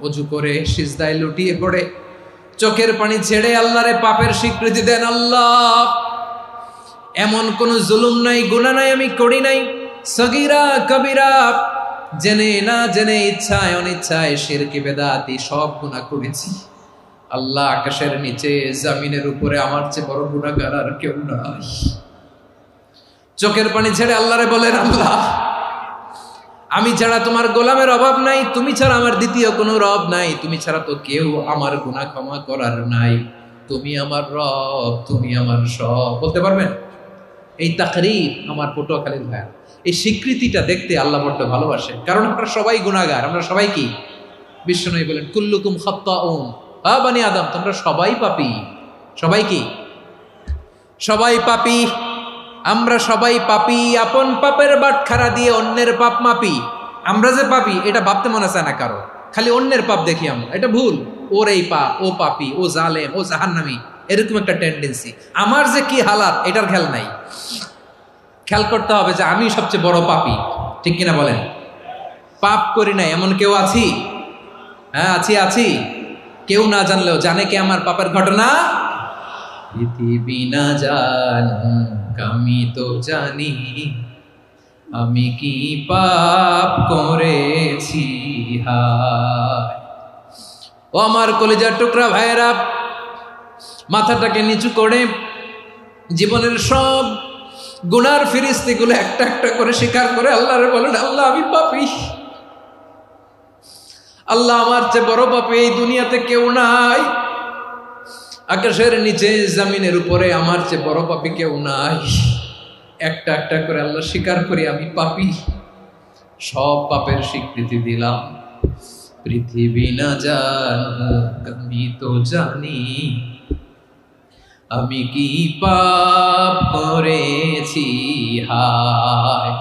অজু করে সিজদায় লুটিয়ে পড়ে চোখের পানি ছেড়ে আল্লাহরে পাপের স্বীকৃতি দেন। আল্লাহ, এমন কোন জুলুম নাই, গুনাহ নাই আমি করি নাই, সগীরা কবিরা, জেনে না জেনে, ইচ্ছায় অনিচ্ছায়, শিরকি বেদাতি সব গুনাহ করেছি। আল্লাহ, আকাশের নিচে জমিনের উপরে আমার চেয়ে বড় গুনাহগার আর কেউ নাই। চোখের পানি ছেড়ে আল্লাহরে বলেন, আল্লাহ, আমি ছাড়া তোমার গোলামের অভাব নাই, তুমি ছাড়া আমার দ্বিতীয় কোনো রব নাই, তুমি ছাড়া তো কেউ আমার গুনাহ ক্ষমা করার নাই, তুমি আমার রব, তুমি আমার সব। বলতে পারবেন? এই তাকরীর আমার পটুয়াখালীর ভাইয়া, এই স্বীকৃতিটা দেখতে আল্লাহ বড্ড ভালোবাসেন, কারণ আমরা সবাই গুনাহগার। আমরা সবাই কি? বিশ্বনবী বলেন, কুল্লুকুম খাত্তাউন, বানি আদম, তোমরা সবাই পাপী। সবাই কি? সবাই পাপী। আমরা সবাই পাপী। আপন পাপের বাটখারা দিয়ে অন্যের পাপ মাপি। আমরা যে পাপী এটা ভাবতে মনে চায় না কারো, খালি অন্যের পাপ দেখি আমরা, এটা ভুল। ওর এই পাপ, ও পাপী, ও জালেম, ও জাহান্নামী, এরকম একটা টেন্ডেন্সি। আমার যে কি হালাত এটার খেয়াল নাই। খেয়াল করতে হবে যে আমি সবচেয়ে বড় পাপী, ঠিক কিনা বলেন? পাপ করি নাই এমন কেউ আছি? হ্যাঁ, আছি। কেউ না জানলেও জানে কে আমার পাপের ঘটনা? পৃথিবী না জানুক আমি তো জানি, আমি কি পাপ করেছি। হায় ও আমার কলিজার টুকরা ভাইয়েরা, মাথাটাকে নিচু করে জীবনের সব গুনার ফিরিস্তিগুলো একটা একটা করে স্বীকার করে আল্লাহরে বলেন, আল্লাহ, আমি পাপী। আল্লাহ, আমার চেয়ে বড় পাপী এই দুনিয়াতে কেউ নাই। আকাশের নিচে জমিনের উপরে আমার চেয়ে বড় পাপী কেউ নাই। একটা একটা করে আল্লাহ স্বীকার করি আমি পাপী। সব পাপের স্বীকৃতি দিলাম। পৃথিবী না জানুক আমি তো জানি, আমি কি পাপ করেছি। হায়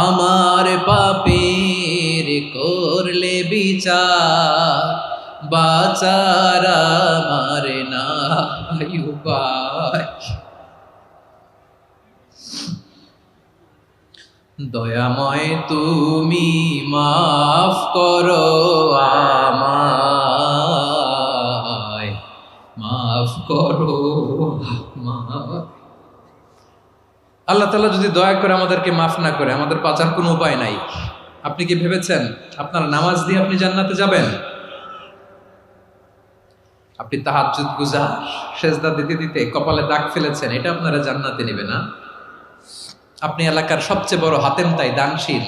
আমার পাপের করলে বিচার, বাঁচার আমার নাই উপায়। দয়াময় তুমি মাফ করো আমায়, মাফ করো আমায়। আল্লাহ তাআলা যদি দয়া করে আমাদেরকে মাফ না করে, আমাদের বাঁচার কোনো উপায় নাই। আপনি কি ভেবেছেন আপনার নামাজ দিয়ে আপনি জান্নাতে যাবেন? আপনি তাহাজ্জুদ গুজার, সেজদা দিতে দিতে কপালে দাগ ফেলেছেন, এটা আপনারা জান্নাতে নেবে না? আপনি এলাকার সবচেয়ে বড় হাতেম তাই, দানশীল,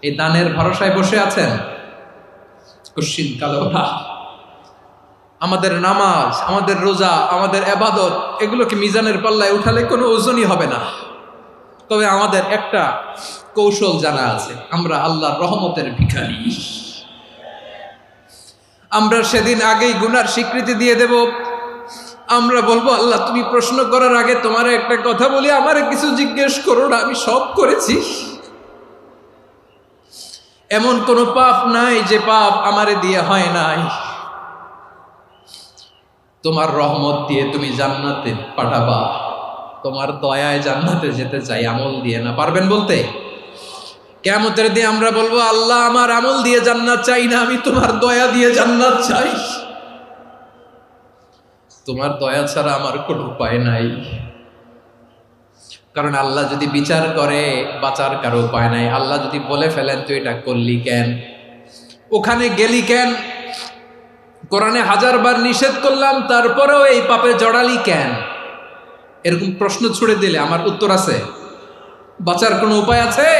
এই দানের ভরসায় বসে আছেন, কুশ্চিন কালো না। আমাদের নামাজ, আমাদের রোজা, আমাদের ইবাদত, এগুলোকে মিজানের পাল্লায় উঠালে কোনো ওজনই হবে না। তবে আমাদের একটা কৌশল জানা আছে, আমরা আল্লাহর রহমতের ভিখারি। আমরা সেদিন আগেই গুনার স্বীকৃতি দিয়ে দেব। আমরা বলবো, আল্লাহ, তুমি প্রশ্ন করার আগে তোমার একটা কথা বলি, আমারে কিছু জিজ্ঞেস করো না, আমি সব করেছি। এমন কোন পাপ নাই যে পাপ আমারে দিয়ে হয় নাই। তোমার রহমত দিয়ে তুমি জান্নাতে পাঠাবা, তোমার দয়ায় জান্নাতে যেতে চাই, আমল দিয়ে না। পারবেন বলতে? কিয়ামতের দিন আমরা বলবো, আল্লাহ, আমার আমল দিয়ে জান্নাত চাই না, আমি তোমার দয়া দিয়ে জান্নাত চাই। তোমার দয়া ছাড়া আমার কোনো উপায় নাই। কারণ আল্লাহ যদি বিচার করে, বাঁচার কারো উপায় নাই। আল্লাহ যদি বলে ফেলেন তুই এটা করলি কেন, ওখানে গেলি কেন, কোরআনে 1000 বার নিষেধ করলাম তারপরেও এই পাপে জড়ালি কেন, এরকম প্রশ্ন ছুড়ে দিলে আমার উত্তর আছে? বাঁচার কোনো উপায় আছে?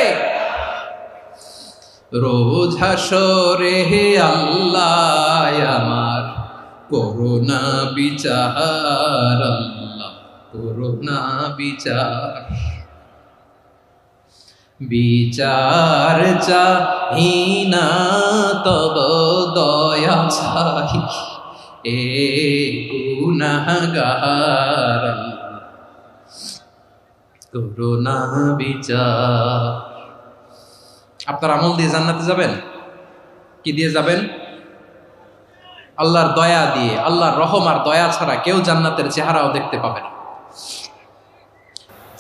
রোজ হাসরে হে আল্লাহ আমার করুণা বিচার, আল্লাহ করুণা বিচার। বিচার চাহি না তব দয়া চাহি, এ গুনাহগার, আল্লাহ করুণা বিচার। আপনার আমল দিয়ে জান্নাতে যাবেন? কি দিয়ে যাবেন? আল্লাহর দয়া দিয়ে। আল্লাহর রহম আর দয়া ছাড়া কেউ জান্নাতের চেহারাও দেখতে পাবে না।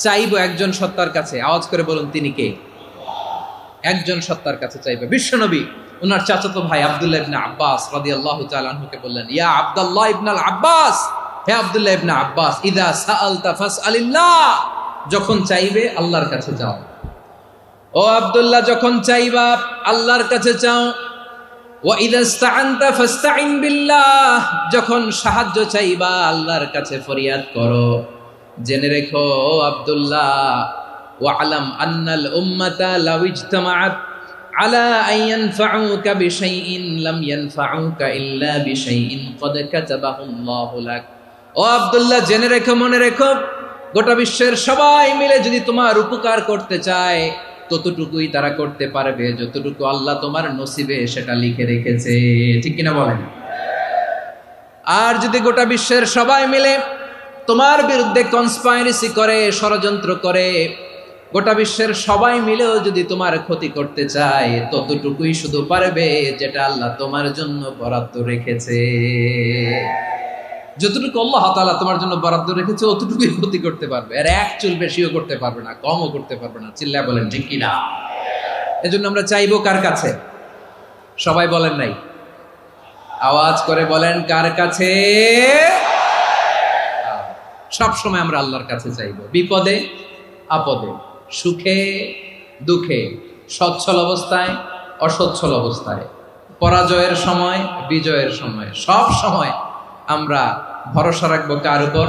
চাইবো একজন সত্তার কাছে, আওয়াজ করে বলুন তিনি কে? একজন সত্তার কাছে চাইবে, বিশ্বনবী ওনার চাচাতো ভাই আব্দুল্লাহ ইবনে আব্বাস রাদিয়াল্লাহু তাআলা আনহুকে বললেন, ইয়া আব্দুল্লাহ ইবনে আব্বাস, হে আব্দুল্লাহ ইবনে আব্বাস, ইযা সাআলতা ফাসআলিল্লাহ, যখন চাইবে আল্লাহর কাছে যাও। ও আব্দুল্লাহ, যখন চাইবা আল্লাহর কাছে চাও। ওয়া ইযা ইসতাআনতা ফাসতাইন বিল্লাহ, যখন সাহায্য চাইবা আল্লাহর কাছে ফরিয়াদ করো। জেনে রেখো আব্দুল্লাহ, ওয়া'লাম আন্নাল উম্মাতা লাউ ইজতামাআত আলা আন ইয়ানফাউকা বিশাইইন লাম ইয়ানফাউকা ইল্লা বিশাইইন ক্বাদ কাতাবাহু আল্লাহু লাক। ও আব্দুল্লাহ, জেনে রেখো, মনে রেখো, গোটা বিশ্বের সবাই মিলে যদি তোমার উপকার করতে চায় ততটুকুই তারা করতে পারবে যতটুকু আল্লাহ তোমার নসিবে সেটা লিখে রেখেছে। ঠিক কিনা বলেন? আর যদি গোটা বিশ্বের সবাই মিলে তোমার বিরুদ্ধে কনস্পাইরেসি করে, ষড়যন্ত্র করে, গোটা বিশ্বের সবাই মিলেও যদি তোমার ক্ষতি করতে চায় ততটুকুই শুধু পারবে যেটা আল্লাহ তোমার জন্য বরাদ্দ রেখেছে। যতটুকু আল্লাহ তাআলা তোমার জন্য বরাদ্দ রেখেছে অতটুকুই ক্ষতি করতে পারবে, আর এক চুল বেশিও করতে পারবে না, কমও করতে পারবে না। চিল্লায় বলেন ঠিক কিনা? এজন্য আমরা চাইবো কার কাছে? সবাই বলেন নাই, আওয়াজ করে বলেন কার কাছে? সব সময় আমরা আল্লাহর কাছে চাইবো, বিপদে আপদে, সুখে দুঃখে, সচ্ছল অবস্থায় অসচ্ছল অবস্থায়, পরাজয়ের সময় বিজয়ের সময়, সব সময় আমরা ভরসা রাখবো কার উপর?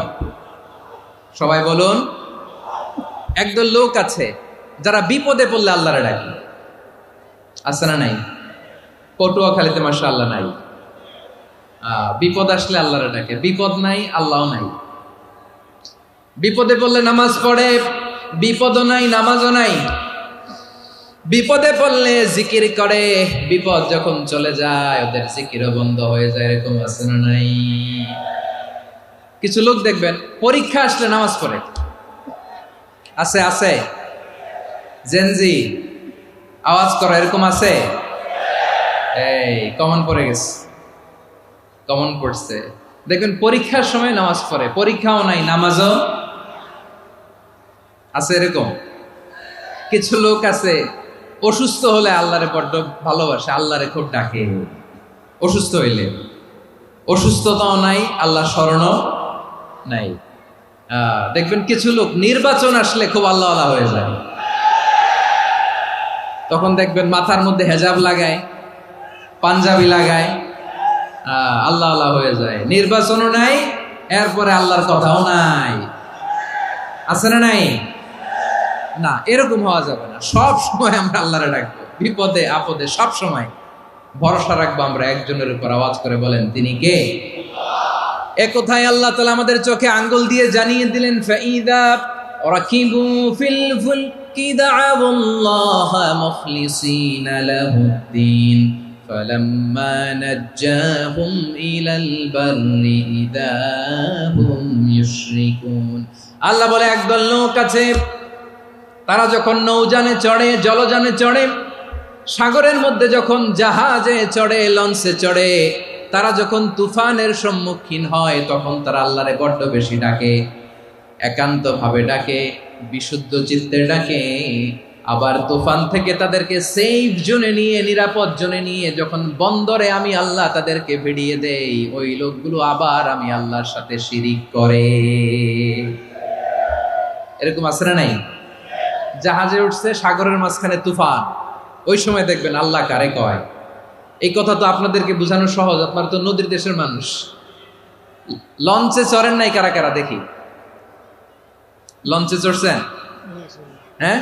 সবাই বলুন। একদল লোক আছে যারা বিপদে পড়লে আল্লাহরে ডাকে, আছে না নাই? পটুয়াখালীতে মাশাআল্লাহ নাই। বিপদ আসলে আল্লাহরে ডাকে, বিপদ নাই আল্লাহও নাই। বিপদে পড়লে নামাজ পড়ে, বিপদও নাই নামাজও নাই। বিপদে পড়লে জিকির করে, বিপদ যখন চলে যায় ওদের জিকিরও বন্ধ হয়ে যায়। এরকম আছে না নাই? কিছু লোক দেখবেন পরীক্ষা আসলে নামাজ পড়ে, আছে আছে। জেনজি আওয়াজ করো, এরকম আছে? এই কমন পড়ে গেছে, কমন পড়ছে। দেখবেন পরীক্ষার সময় নামাজ পড়ে, পরীক্ষাও নাই নামাজও আছে। এরকম কিছু লোক আছে অসুস্থ হলে আল্লাহরে বড্ড ভালোবাসে, আল্লাহরে খুব ডাকে। অসুস্থ হইলে অসুস্থতাও নাই, আল্লাহ স্মরণও নাই। দেখবেন কিছু লোক নির্বাচন আসলে খুব আল্লাহ আল্লাহ হয়ে যায়, তখন দেখবেন মাথার মধ্যে হেজাব লাগায়, পাঞ্জাবি লাগায়, আল্লাহ আল্লাহ হয়ে যায়। নির্বাচনও নাই, এরপরে আল্লাহর কথাও নাই। আছে না নাই? না, এরকম হওয়া যাবে না। সব সময় আমরা আল্লাহরে ডাকবো, বিপদে আপদে সব সময় ভরসা রাখবো আমরা একজনের উপর। আওয়াজ করে বলেন তিনি কে? এ কথায় আল্লাহ তাআলা আমাদের চোখে আঙ্গুল দিয়ে জানিয়ে দিলেন, ফাইদা রাকিবু ফিল ফুলকি দা'আউল্লাহা মুখলিসিনা লাহুদ্দিন ফালাম্মা নাজ্জাহুম ইলাল বাররি ইযা হুম ইউশরিকুন। আল্লাহ বলে একদল লোক আছে, তারা যখন নৌযানে চড়ে, জলযানে চড়ে, সাগরের মধ্যে যখন জাহাজে চড়ে, লঞ্চে চড়ে, তারা যখন তুফানের সম্মুখীন হয় তখন তারা আল্লাহরে বড্ড বেশি ডাকে, একান্ত ভাবে ডাকে, বিশুদ্ধ চিত্তে ডাকে। আবার তুফান থেকে তাদেরকে সেফ জোনে নিয়ে, নিরাপদ জোনে নিয়ে যখন বন্দরে আমি আল্লাহ তাদেরকে ভিড়িয়ে দেই, ওই লোকগুলো আবার আমি আল্লাহর সাথে শিরিক করে। এরকম আছে না নাই? জাহাজে উঠছে, সাগরের মাঝখানে তুফান, ওই সময় দেখবেন আল্লাহ কারে কয়। এই কথা তো আপনাদেরকে বোঝানো সহজ, আপনারা তো নদীর দেশের মানুষ। লঞ্চে চড়েন নাই কারা কারা? দেখি, লঞ্চে চড়ছেন? হ্যাঁ,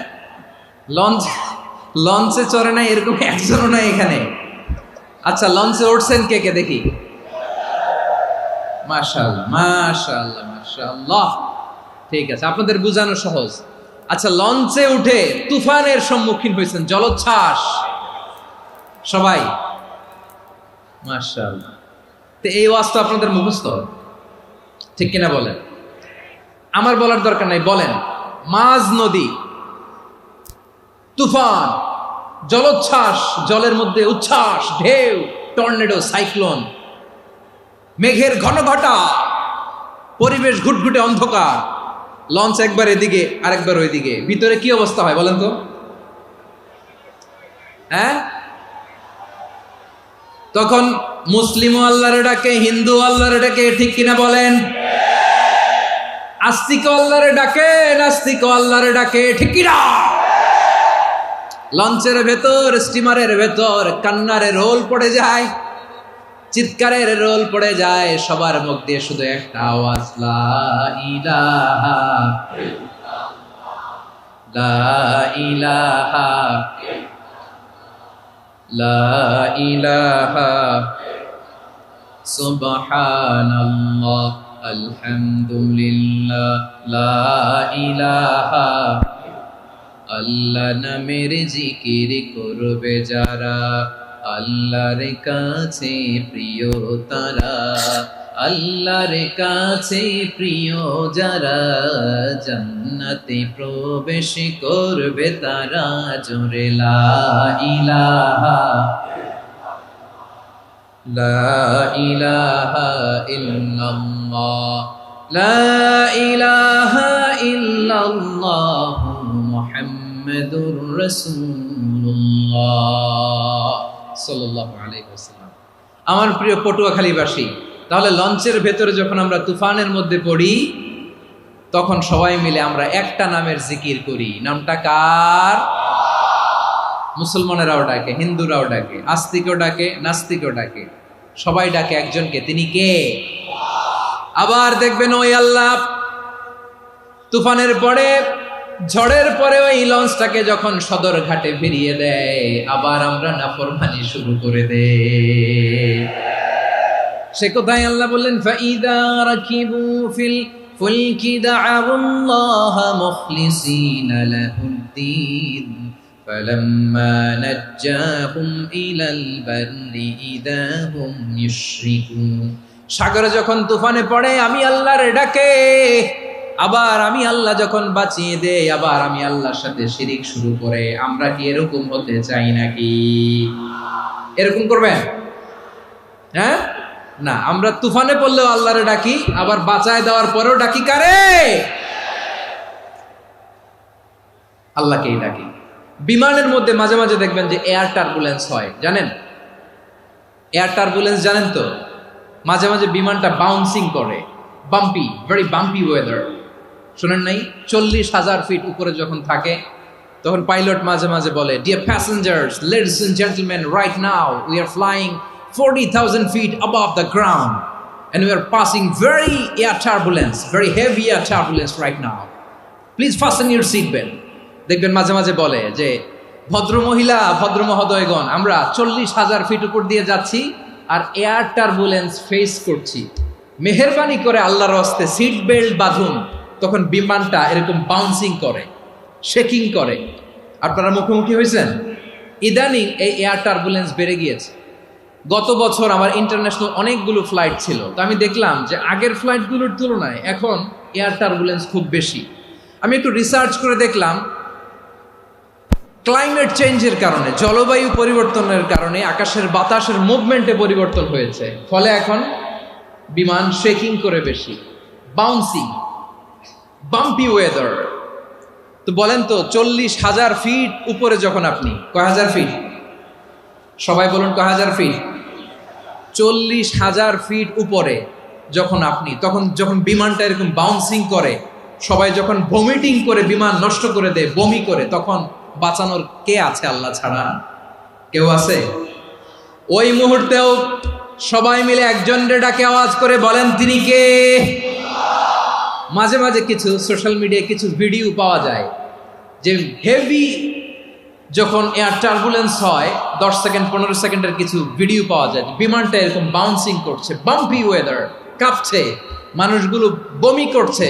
লঞ্চে চড়ে নাই এরকম একজনও নাই এখানে। আচ্ছা, লঞ্চে উঠছেন কে কে? দেখি। মাশাআল্লাহ মাশাআল্লাহ মাশাআল্লাহ, ঠিক আছে, আপনাদের বোঝানো সহজ। আচ্ছা, লঞ্চে উঠে তুফানের সম্মুখীন হয়েছেন, জলোচ্ছ্বাস, সবাই? মাশাআল্লাহ। তো এই ওয়াজ তো আপনাদের মুখস্থ, ঠিক কিনা বলেন? আমার বলার দরকার নাই, বলেন। মাঝ নদী, তুফান, জলোচ্ছ্বাস, জলের মধ্যে উচ্ছ্বাস, ঢেউ, টর্নেডো, সাইক্লোন, মেঘের ঘনঘটা, পরিবেশ ঘুটঘুটে অন্ধকার, লঞ্চ একবার এদিকে আরেকবার ওইদিকে, ভিতরে কি অবস্থা হয় বলেন তো? হ্যাঁ, তখন মুসলিমও আল্লাহরে ডাকে, হিন্দু আল্লাহরে ডাকে, ঠিক কিনা বলেন? আস্তিক আল্লাহরে ডাকে, নাস্তিক আল্লাহরে ডাকে, ঠিক কিনা? লঞ্চের ভেতর, স্টিমারের ভেতর কান্নারে রোল পড়ে যায়, চিৎকারের রোল পড়ে যায়, সবার মুখ দিয়ে শুধু একটা আওয়াজ, লা ইলাহা লা ইলাহা লা ইলাহা সুবহানাল্লাহ আলহামদুলিল্লাহ লা ইলাহা। আল্লাহ নামের জিকির করবে যারা, আল্লাহর কাছে প্রিয় তারা, আল্লাহর কাছে প্রিয় যারা, জান্নাতে প্রবেশ করবে তারা, জোরে লা ইলাহা লা ইলাহা ইল্লাল্লাহ লা ইলাহা ইল্লাল্লাহ মুহাম্মাদুর রাসূলুল্লাহ সাল্লাল্লাহু আলাইহি ওয়াসাল্লাম। আমার প্রিয় পটুয়াখালীবাসী, তাহলে লঞ্চের ভেতরে যখন আমরা তুফানের মধ্যে পড়ি, তখন সবাই মিলে আমরা একটা নামের জিকির করি। নামটা কার? মুসলমানেরাও ডাকে, হিন্দুরাও ডাকে, আস্তিকও ডাকে, নাস্তিকও ডাকে, সবাই ডাকে একজনকে, তিনি কে? আবার দেখবেন ওই আল্লাহ তুফানের পরে, ঝড়ের পরে ওই লঞ্চটাকে যখন সদর ঘাটে ফিরিয়ে দেয়, আবার আমরা নাফরমানি শুরু করে দেই। সে কোথায়? আল্লাহ বললেন, ফাইদা রাকিবু ফিল ফুলকি দা'আউল্লাহা মুখলিসিনা লাহুদ্দীন ফালাম্মা নাজ্জাহুম ইলাল বাররি ইযা হুম ইউশরিকুন। সাগরে যখন তুফানে পড়ে আমি আল্লাহর ডাকে, আবার আমি আল্লাহ যখন বাঁচিয়ে দেই, আবার আমি আল্লাহর সাথে শিরিক শুরু করে। আমরা কি এরকম হতে চাই নাকি? এরকম করবেন? হ্যাঁ না, আমরা তুফানে পড়লেও আল্লাহরে ডাকি, আবার বাঁচায় দেওয়ার পরেও ডাকি কারে? আল্লাহকেই ডাকি। বিমানের মধ্যে মাঝে মাঝে দেখবেন যে এয়ার টার্বুলেন্স হয়, জানেন? এয়ার টার্বুলেন্স জানেন তো? মাঝে মাঝে বিমানটা বাউন্সিং করে, বাম্পি, ভেরি বাম্পি ওয়েদার। শোনেন নাই? 40,000 ফিট উপরে যখন থাকে, তখন পাইলট মাঝে মাঝে বলে, dear passengers, ladies and gentleman, right now we are flying 40,000 feet above the ground and we are passing very air turbulence, very heavy air turbulence right now. Please fasten your seat belt. দেখবেন মাঝে মাঝে বলে যে, ভদ্র মহিলা, ভদ্র মহোদয়গণ, আমরা 40,000 ফিট উপর দিয়ে যাচ্ছি আর এয়ার টার্বুলেন্স ফেস করছি, মেহেরবানি করে আল্লাহর হস্তে সিট বেল্ট বাঁধুন। তখন বিমানটা এরকম বাউন্সিং করে, শেকিং করে। আপনারা মুখোমুখি হয়েছেন? ইদানিং এই এয়ার টার্বুলেন্স বেড়ে গিয়েছে। গত বছর আমার ইন্টারন্যাশনাল অনেকগুলো ফ্লাইট ছিল, তো আমি দেখলাম যে আগের ফ্লাইটগুলোর তুলনায় এখন এয়ার টার্বুলেন্স খুব বেশি। আমি একটু রিসার্চ করে দেখলাম, ক্লাইমেট চেঞ্জের কারণে, জলবায়ু পরিবর্তনের কারণে আকাশের বাতাসের মুভমেন্টে পরিবর্তন হয়েছে, ফলে এখন বিমান শেকিং করে বেশি, বাউন্সিং, বাম্পি ওয়েদার। তো বলেন তো, 40,000 ফিট উপরে যখন আপনি, কয় হাজার ফিট? সবাই বলুন কয় হাজার ফিট? 40,000 ফিট উপরে যখন আপনি, তখন যখন বিমানটা এরকম বাউন্সিং করে, সবাই যখন ভমিটিং করে বিমান নষ্ট করে দেয়, বমি করে, তখন বাঁচানোর কে আছে আল্লাহ ছাড়া? কেউ আছে? ওই মুহূর্তেও সবাই মিলে একজনের ডাকে আওয়াজ করে বলেন, তিনি কে? মাঝে মাঝে কিছু সোশ্যাল মিডিয়ায় কিছু ভিডিও পাওয়া যায় যে হেভি যখন এয়ার টার্বুলেন্স হয়, 10 সেকেন্ড 15 সেকেন্ডের কিছু ভিডিও পাওয়া যায়, বিমানটা এরকম বাউন্সিং করছে, বাম্পি ওয়েদার, কাঁপছে, মানুষগুলো বমি করছে,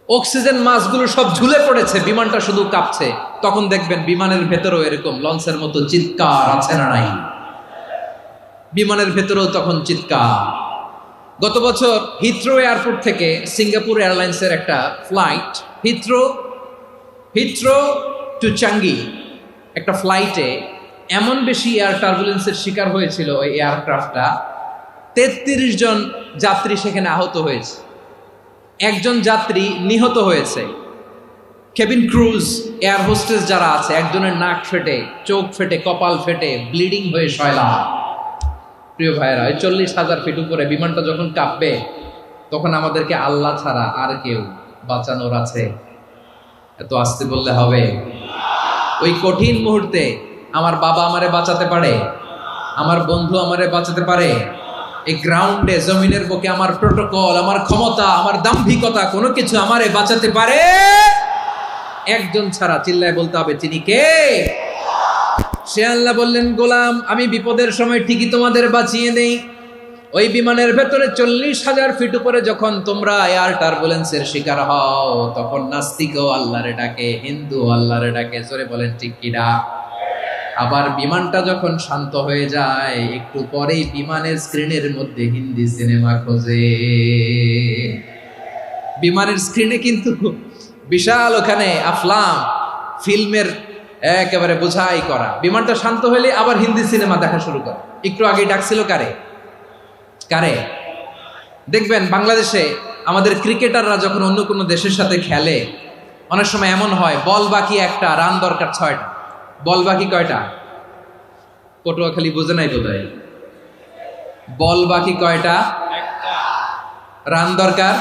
অক্সিজেন মাস্কগুলো সব ঝুলে পড়েছে, বিমানটা শুধু কাঁপছে। তখন দেখবেন বিমানের ভেতরেও এরকম লঞ্চের মতো চিৎকার আছে না নাই? বিমানের ভেতরেও তখন চিৎকার। গত বছর হিথ্রো এয়ারপোর্ট থেকে সিঙ্গাপুর এয়ারলাইন্সের একটা ফ্লাইট, হিথ্রো টু চাঙ্গি, একটা ফ্লাইটে এমন বেশি এয়ার টার্বুলেন্সের শিকার হয়েছিল ওই এয়ারক্রাফটটা, 33 জন যাত্রী সেখানে আহত হয়েছে, একজন যাত্রী নিহত হয়েছে। কেবিন ক্রুজ, এয়ার হোস্টেস যারা আছে, একজনের নাক ফেটে, চোখ ফেটে, কপাল ফেটে, ব্লিডিং হয়ে শয়লা। প্রিয় ভাইয়েরা, 40,000 ফিট উপরে বিমানটা যখন কাঁপবে, তখন আমাদেরকে আল্লাহ ছাড়া আর কেউ বাঁচানোর আছে? এত আসতে বললে হবে? ওই কঠিন মুহূর্তে আমার বাবা আমারে বাঁচাতে পারে, আমার বন্ধু আমারে বাঁচাতে পারে? এই গ্রাউন্ডে, জমিনের বুকে আমার প্রোটোকল, আমার ক্ষমতা, আমার দাম্ভিকতা, কোনো কিছু আমারে বাঁচাতে পারে? একজন ছাড়া। চিল্লায় বলতে হবে, তিনি কে? সে আল্লাহ বললেন, গোলাম, আমি বিপদের সময় ঠিকই তোমাদের বাঁচিয়ে দেই। ওই বিমানের ভেতরে 40,000 ফিট উপরে যখন তোমরা এয়ার টার্বুলেন্সের শিকার হও, তখন নাস্তিকও আল্লাহরে ডাকে, হিন্দু আল্লাহরে ডাকে। জোরে বলেন ঠিক কিনা? আবার বিমানটা যখন শান্ত হয়ে যায়, একটু পরেই বিমানের স্ক্রিনের মধ্যে হিন্দি সিনেমা খোঁজে। বিমানের স্ক্রিনে কিন্তু বিশাল ওখানে আফলাম ফিল্মের একেবারে বোঝাই করা। বিমানটা শান্ত হলে আবার হিন্দি সিনেমা দেখা শুরু করে। একটু আগে ডাকছিল কারে? কারে? দেখবেন বাংলাদেশে আমাদের ক্রিকেটাররা যখন অন্য কোনো দেশের সাথে খেলে, অনেক সময় এমন হয়, বল বাকি একটা, রান দরকার 6টা। বল বাকি কয়টা? পটুয়াখালী বুঝে নাই বোধহয়। বল বাকি কয়টা? রান দরকার।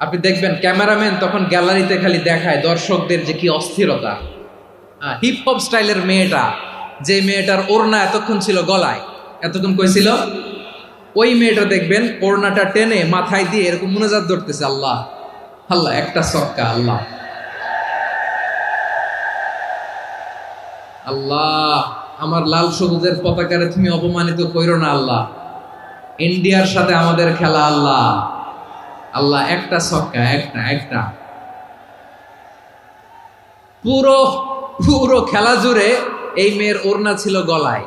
আপনি দেখবেন ক্যামেরাম্যান তখন গ্যালারিতে খালি দেখায় দর্শকদের যে কি অস্থিরতা। হিপ হপ স্টাইলের মেয়েটা, যে মেয়েটার ওড়না এতক্ষণ ছিল গলায়, এতক্ষণ কই ছিল, ওই মেয়েটা দেখবেন ওড়নাটা টেনে মাথায় দিয়ে এরকম মুনাজাত ধরতেছে, আল্লাহ আল্লাহ, একটা ছক্কা, আল্লাহ আল্লাহ, আমার লাল সবুজের পতাকারে তুমি অপমানিত কইরো না আল্লাহ, ইন্ডিয়ার সাথে আমাদের খেলা, আল্লাহ আল্লাহ, একটা ছক্কা, একটা। পুরো খেলা জুড়ে এই মেয়ের ওড়না ছিল গলায়,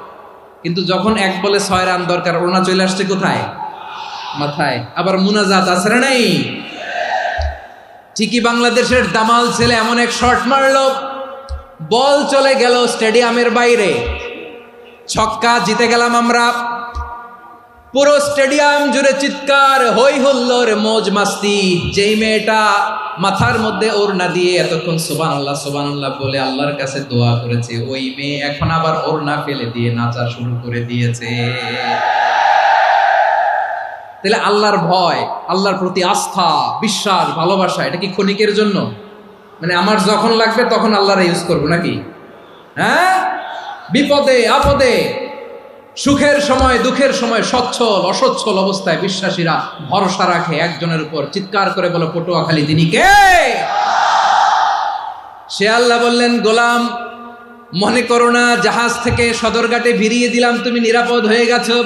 কিন্তু যখন এক বলে 6 রান দরকার, ওড়না চলে আসছে কোথায়? মাথায়। আবার মুনাজাত আছে না নাই? ঠিকই বাংলাদেশের দামাল ছেলে এমন এক শট মারলো, বল চলে গেল স্টেডিয়ামের বাইরে, ছক্কা, জিতে গেলাম আমরা। পুরো স্টেডিয়াম জুড়ে চিৎকার, হই হুল্লোর, মৌজ মাস্তি। যেই মেয়েটা মাথার মধ্যে ওড়না দিয়ে এতক্ষণ সুবহানাল্লাহ সুবহানাল্লাহ বলে আল্লাহর কাছে দোয়া করেছে, ওই মেয়ে এখন আবার ওড়না ফেলে দিয়ে নাচা শুরু করে দিয়েছে। তাহলে আল্লাহর ভয়, আল্লাহর প্রতি আস্থা, বিশ্বাস, ভালোবাসা, এটা কি ক্ষণিকের জন্য? মানে আমার যখন লাগবে তখন আল্লাহরে ইউজ করবো নাকি? হ্যাঁ, বিপদে আপদে, সুখের সময় দুঃখের সময়, সচ্ছল অসচ্ছল অবস্থায় বিশ্বাসীরা ভরসা রাখে একজনের উপর। চিৎকার করে বলো, পটুয়াখালী তিনি কে? সে আল্লাহ বললেন, গোলাম, মনে করো না জাহাজ থেকে সদরঘাটে ভিড়িয়ে দিলাম, তুমি নিরাপদ হয়ে গেছো।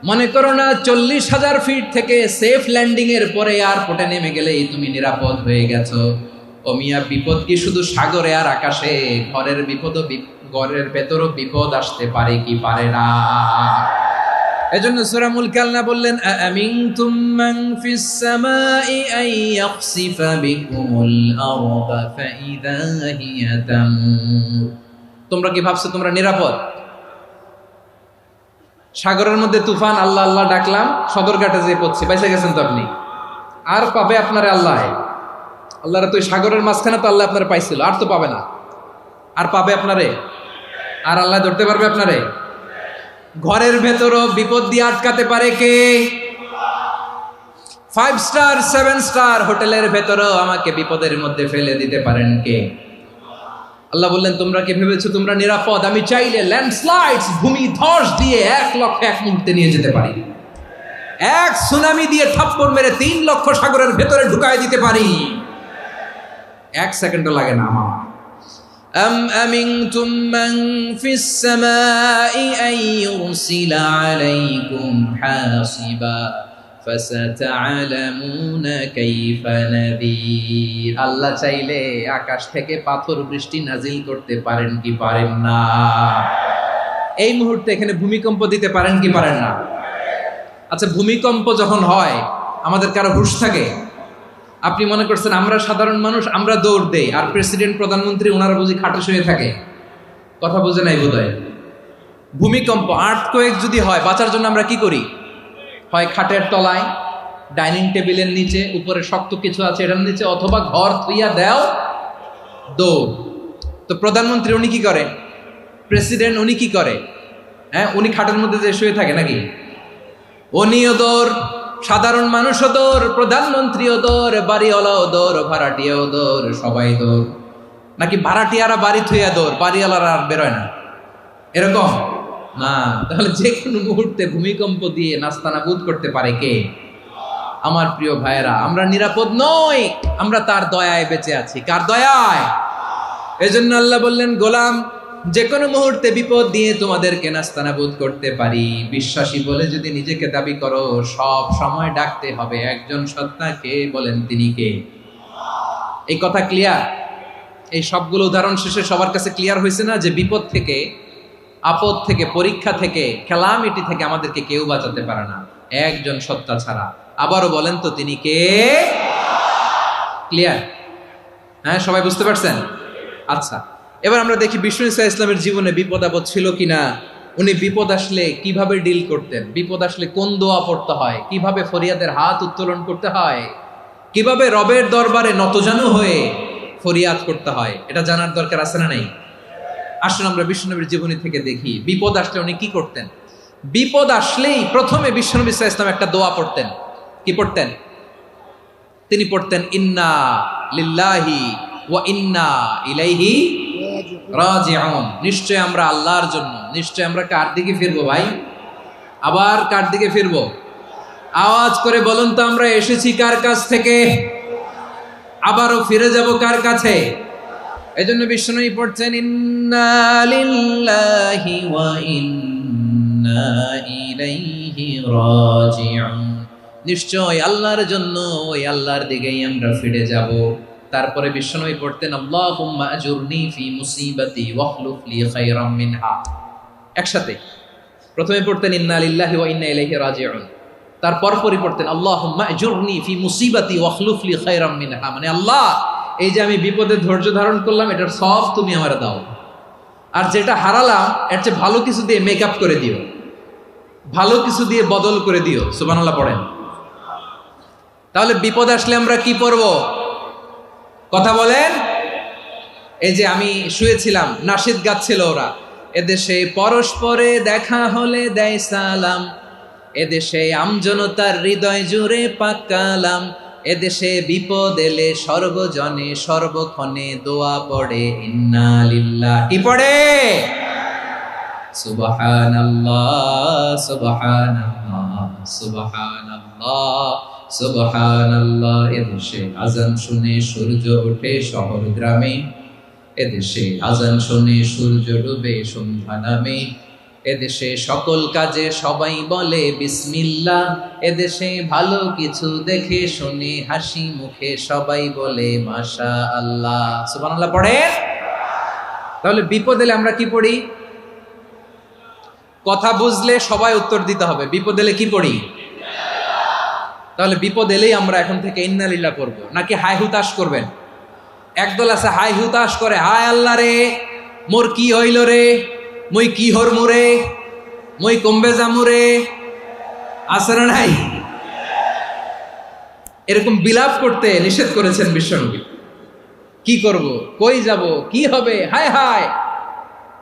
মনে করো না 40,000 ফিট থেকে সেফ ল্যান্ডিং এর পরে এয়ারপোর্টে নেমে গেলেই তুমি নিরাপদ হয়ে গেছো। ও মিয়া, বিপদ কি শুধু সাগরে আর আকাশে? ঘরের বিপদও, ঘরের ভেতরও বিপদ আসতে পারে কি পারে না? এজন্য সূরা মুলক আল্লাহ বললেন, আমিনতুম মান ফিস সামাই আন ইয়াখসিফা বিকুমুল আরদা ফাইযা হিয়া তামুর। তোমরা কি ভাবছো তোমরা নিরাপদ? সাগরের মধ্যে তুফান, আল্লাহ আল্লাহ ডাকলাম, সদরঘাটে যেয়ে পড়ছি, বাইসে গেছেন তো আপনি। আর পাবে আপনারে আল্লাহ? আল্লাহরা তো সাগরের মাঝখানে তো আল্লাহ আপনারা পাইছিল, আর তো পাবে না। আর পাবে আপনারে? আর আল্লাহ ধরতে পারবে আপনারে? ঘরের ভেতরও বিপদ দিয়ে আটকাতে পারে কে? 5 স্টার 7 স্টার হোটেলের ভেতরেও আমাকে বিপদের মধ্যে ফেলে দিতে পারেন কে? আল্লাহ বললেন, তোমরা কি ভেবেছো তোমরা নিরাপদ? আমি চাইলে ল্যান্ডস্লাইডস, ভূমি ধস দিয়ে 1 লক্ষ এক মুহূর্তে নিয়ে যেতে পারি। এক সুনামি দিয়ে থাপ্পড় মেরে 3 লক্ষ সাগরের ভেতরে ঢুকায় দিতে পারি। 1 সেকেন্ডও লাগে না আমার। أم أمنتم من في السماء أن يرسل عليكم حاصبا فستعلمون كيف نذير। আল্লাহ চাইলে আকাশ থেকে পাথর বৃষ্টি নাজিল করতে পারেন কি পারেন না? এই মুহূর্তে এখানে ভূমিকম্প দিতে পারেন কি পারেন না? আচ্ছা, ভূমিকম্প যখন হয় আমাদের কারো হুঁশ থাকে? আপনি মনে করছেন আমরা সাধারণ মানুষ, আমরা দৌড় দেই, আর প্রেসিডেন্ট প্রধানমন্ত্রী ওনারা বুঝি খাটে শুয়ে থাকে? কথা বুঝে নাই বোধহয়। ভূমিকম্প, আর্থকোয়েক যদি হয়, বাঁচার জন্য আমরা কি করি? হয় খাটের তলায়, ডাইনিং টেবিলের নিচে, উপরে শক্ত কিছু আছে এটার নিচে, অথবা ঘর থুইয়া দেও দৌড়। তো প্রধানমন্ত্রী উনি কি করে, প্রেসিডেন্ট উনি কি করে? হ্যাঁ, উনি খাটের মধ্যে যে শুয়ে থাকে নাকি? উনিও দৌড়, সাধারণ মানুষও দৌড়, প্রধানমন্ত্রীও দৌড়, বাড়িওয়ালাও দৌড়, ভাড়াটিয়াও দৌড়, সবাই দৌড়। নাকি ভাড়াটিয়ারা বাড়ি থুইয়া দৌড়, বাড়িওয়ালারা আর বেরোয় না, এরকম না? তাহলে যে কোনো মুহূর্তে ভূমিকম্প দিয়ে নাস্তানাবুদ করতে পারে কে? আমার প্রিয় ভাইয়েরা, আমরা নিরাপদ নই, আমরা তার দয়ায় বেঁচে আছি। কার দয়ায়? এজন্য আল্লাহ বললেন, গোলাম যে কোনো মুহূর্তে বিপদ দিয়ে তোমাদেরকে নাস্তানাবুদ করতে পারি। বিশ্বাসী বলে যদি নিজেকে দাবি করো, সব সময় ডাকতে হবে একজন সত্তাকে। বলেন তিনি কে? এই কথা ক্লিয়ার? এই সবগুলো উদাহরণ শেষে সবার কাছে ক্লিয়ার হয়েছে না যে বিপদ থেকে, আপদ থেকে, পরীক্ষা থেকে, ক্যালামিটি থেকে আমাদেরকে কেউ বাঁচাতে পারে না একজন সত্তা ছাড়া। আবারও বলেন তো তিনি কে? ক্লিয়ার? হ্যাঁ, সবাই বুঝতে পারছেন? আচ্ছা, এবার আমরা দেখি বিষ্ণু ঈসা ইসলামের জীবনে বিপদ আপদ ছিল কিনা। উনি বিপদ আসলে কিভাবে ডিল করতেন, বিপদ আসলে কোন দোয়া পড়তে হয়, কিভাবে ফরিয়াদের হাত উত্তোলন করতে হয়, কিভাবে রবের দরবারে নতজানু হয়ে ফরিয়াদ করতে হয়, এটা জানার দরকার আছে না নাই? আসলে আমরা বিশ্বনবীর জীবনী থেকে দেখি বিপদ আসলে উনি কি করতেন। বিপদ আসলেই প্রথমে বিশ্বনবী সাল্লাল্লাহু আলাইহি ওয়াসাল্লাম একটা দোয়া পড়তেন। কি পড়তেন? তিনি পড়তেন, ইন্না লিল্লাহি ওয়া ইন্না ইলাইহি রাজিউন। নিশ্চয় আমরা আল্লাহর জন্য, নিশ্চয় আমরা কার দিকে ফিরবো ভাই? আবার কার দিকে ফিরবো? আওয়াজ করে বলুন তো, আমরা এসেছি কার কাছ থেকে, আবারও ফিরে যাব কার কাছে? এজন্য বিষ্ণুই পড়ছেন, ইন্না লিল্লাহি ওয়া ইন্না ইলাইহি রাজিউন। নিশ্চয় আল্লাহর জন্য, ওই আল্লাহর দিকেই আমরা ফিরে যাব। তারপরে বিষ্ণুই পড়তেন, আল্লাহুম্মা আজুরনি ফি মুসিবাতি ওয়াখলুফ লি খায়রাম মিনহা। একসাথে প্রথমে পড়তেন ইন্না লিল্লাহি ওয়া ইন্না ইলাইহি রাজিউন, তারপর পরে পড়তেন আল্লাহুম্মা আজুরনি ফি মুসিবাতি ওয়াখলুফ লি খায়রাম মিনহা। মানে আল্লাহ, এই যে আমি বিপদে ধৈর্য ধারণ করলাম, এটার সব তুমি আমারে দাও, আর যেটা হারালাম এর চেয়ে ভালো কিছু দিয়ে মেকআপ করে দিও, ভালো কিছু দিয়ে বদল করে দিও। সুবহানাল্লাহ পড়েন। তাহলে বিপদ আসলে আমরা কি পড়ব? কথা বলেন। এই যে আমি শুয়েছিলাম, নাশিদ গাচ্ছিল ওরা, এদেশে পরস্পরে দেখা হলে দেয় সালাম, এদেশে আমজনতার হৃদয় জুড়ে পাকালাম, এদেশে বিপদ এলে সর্বজনে সর্বক্ষণে দোয়া পড়ে ইন্না লিল্লাহি। কি পড়ে? সুবহানাল্লাহ সুবহানাল্লাহ সুবহানাল্লাহ সুবহানাল্লাহ। এদেশে আজান শুনে সূর্য ওঠে শহর গ্রামে, এদেশে আজান শুনে সূর্য ডুবে সন্ধ্যা নামে, এদেশে সকল কাজে সবাই বলে বিসমিল্লাহ, এদেশে ভালো কিছু দেখে শুনে হাসি মুখে সবাই বলে মাশাআল্লাহ। সুবহানাল্লাহ পড়েন। তাহলে বিপদ এলে আমরা কি পড়ি? কথা বুঝলে সবাই উত্তর দিতে হবে, বিপদ এলে কি পড়ি? তাহলে বিপদ এলেই আমরা এখন থেকে ইন্না লিল্লাহ পড়বো, নাকি হাই হুতাশ করবেন? একদল আছে হাই হুতাশ করে, হায় আল্লাহ রে মোর কি হইল রে, মই কি হরমু রে, মই কমবে জামু রে, আছে না নাই? এরকম বিলাপ করতে নিষেধ করেছেন বিশ্বনবী। কি করব, কই যাব, কি হবে, হায় হায়,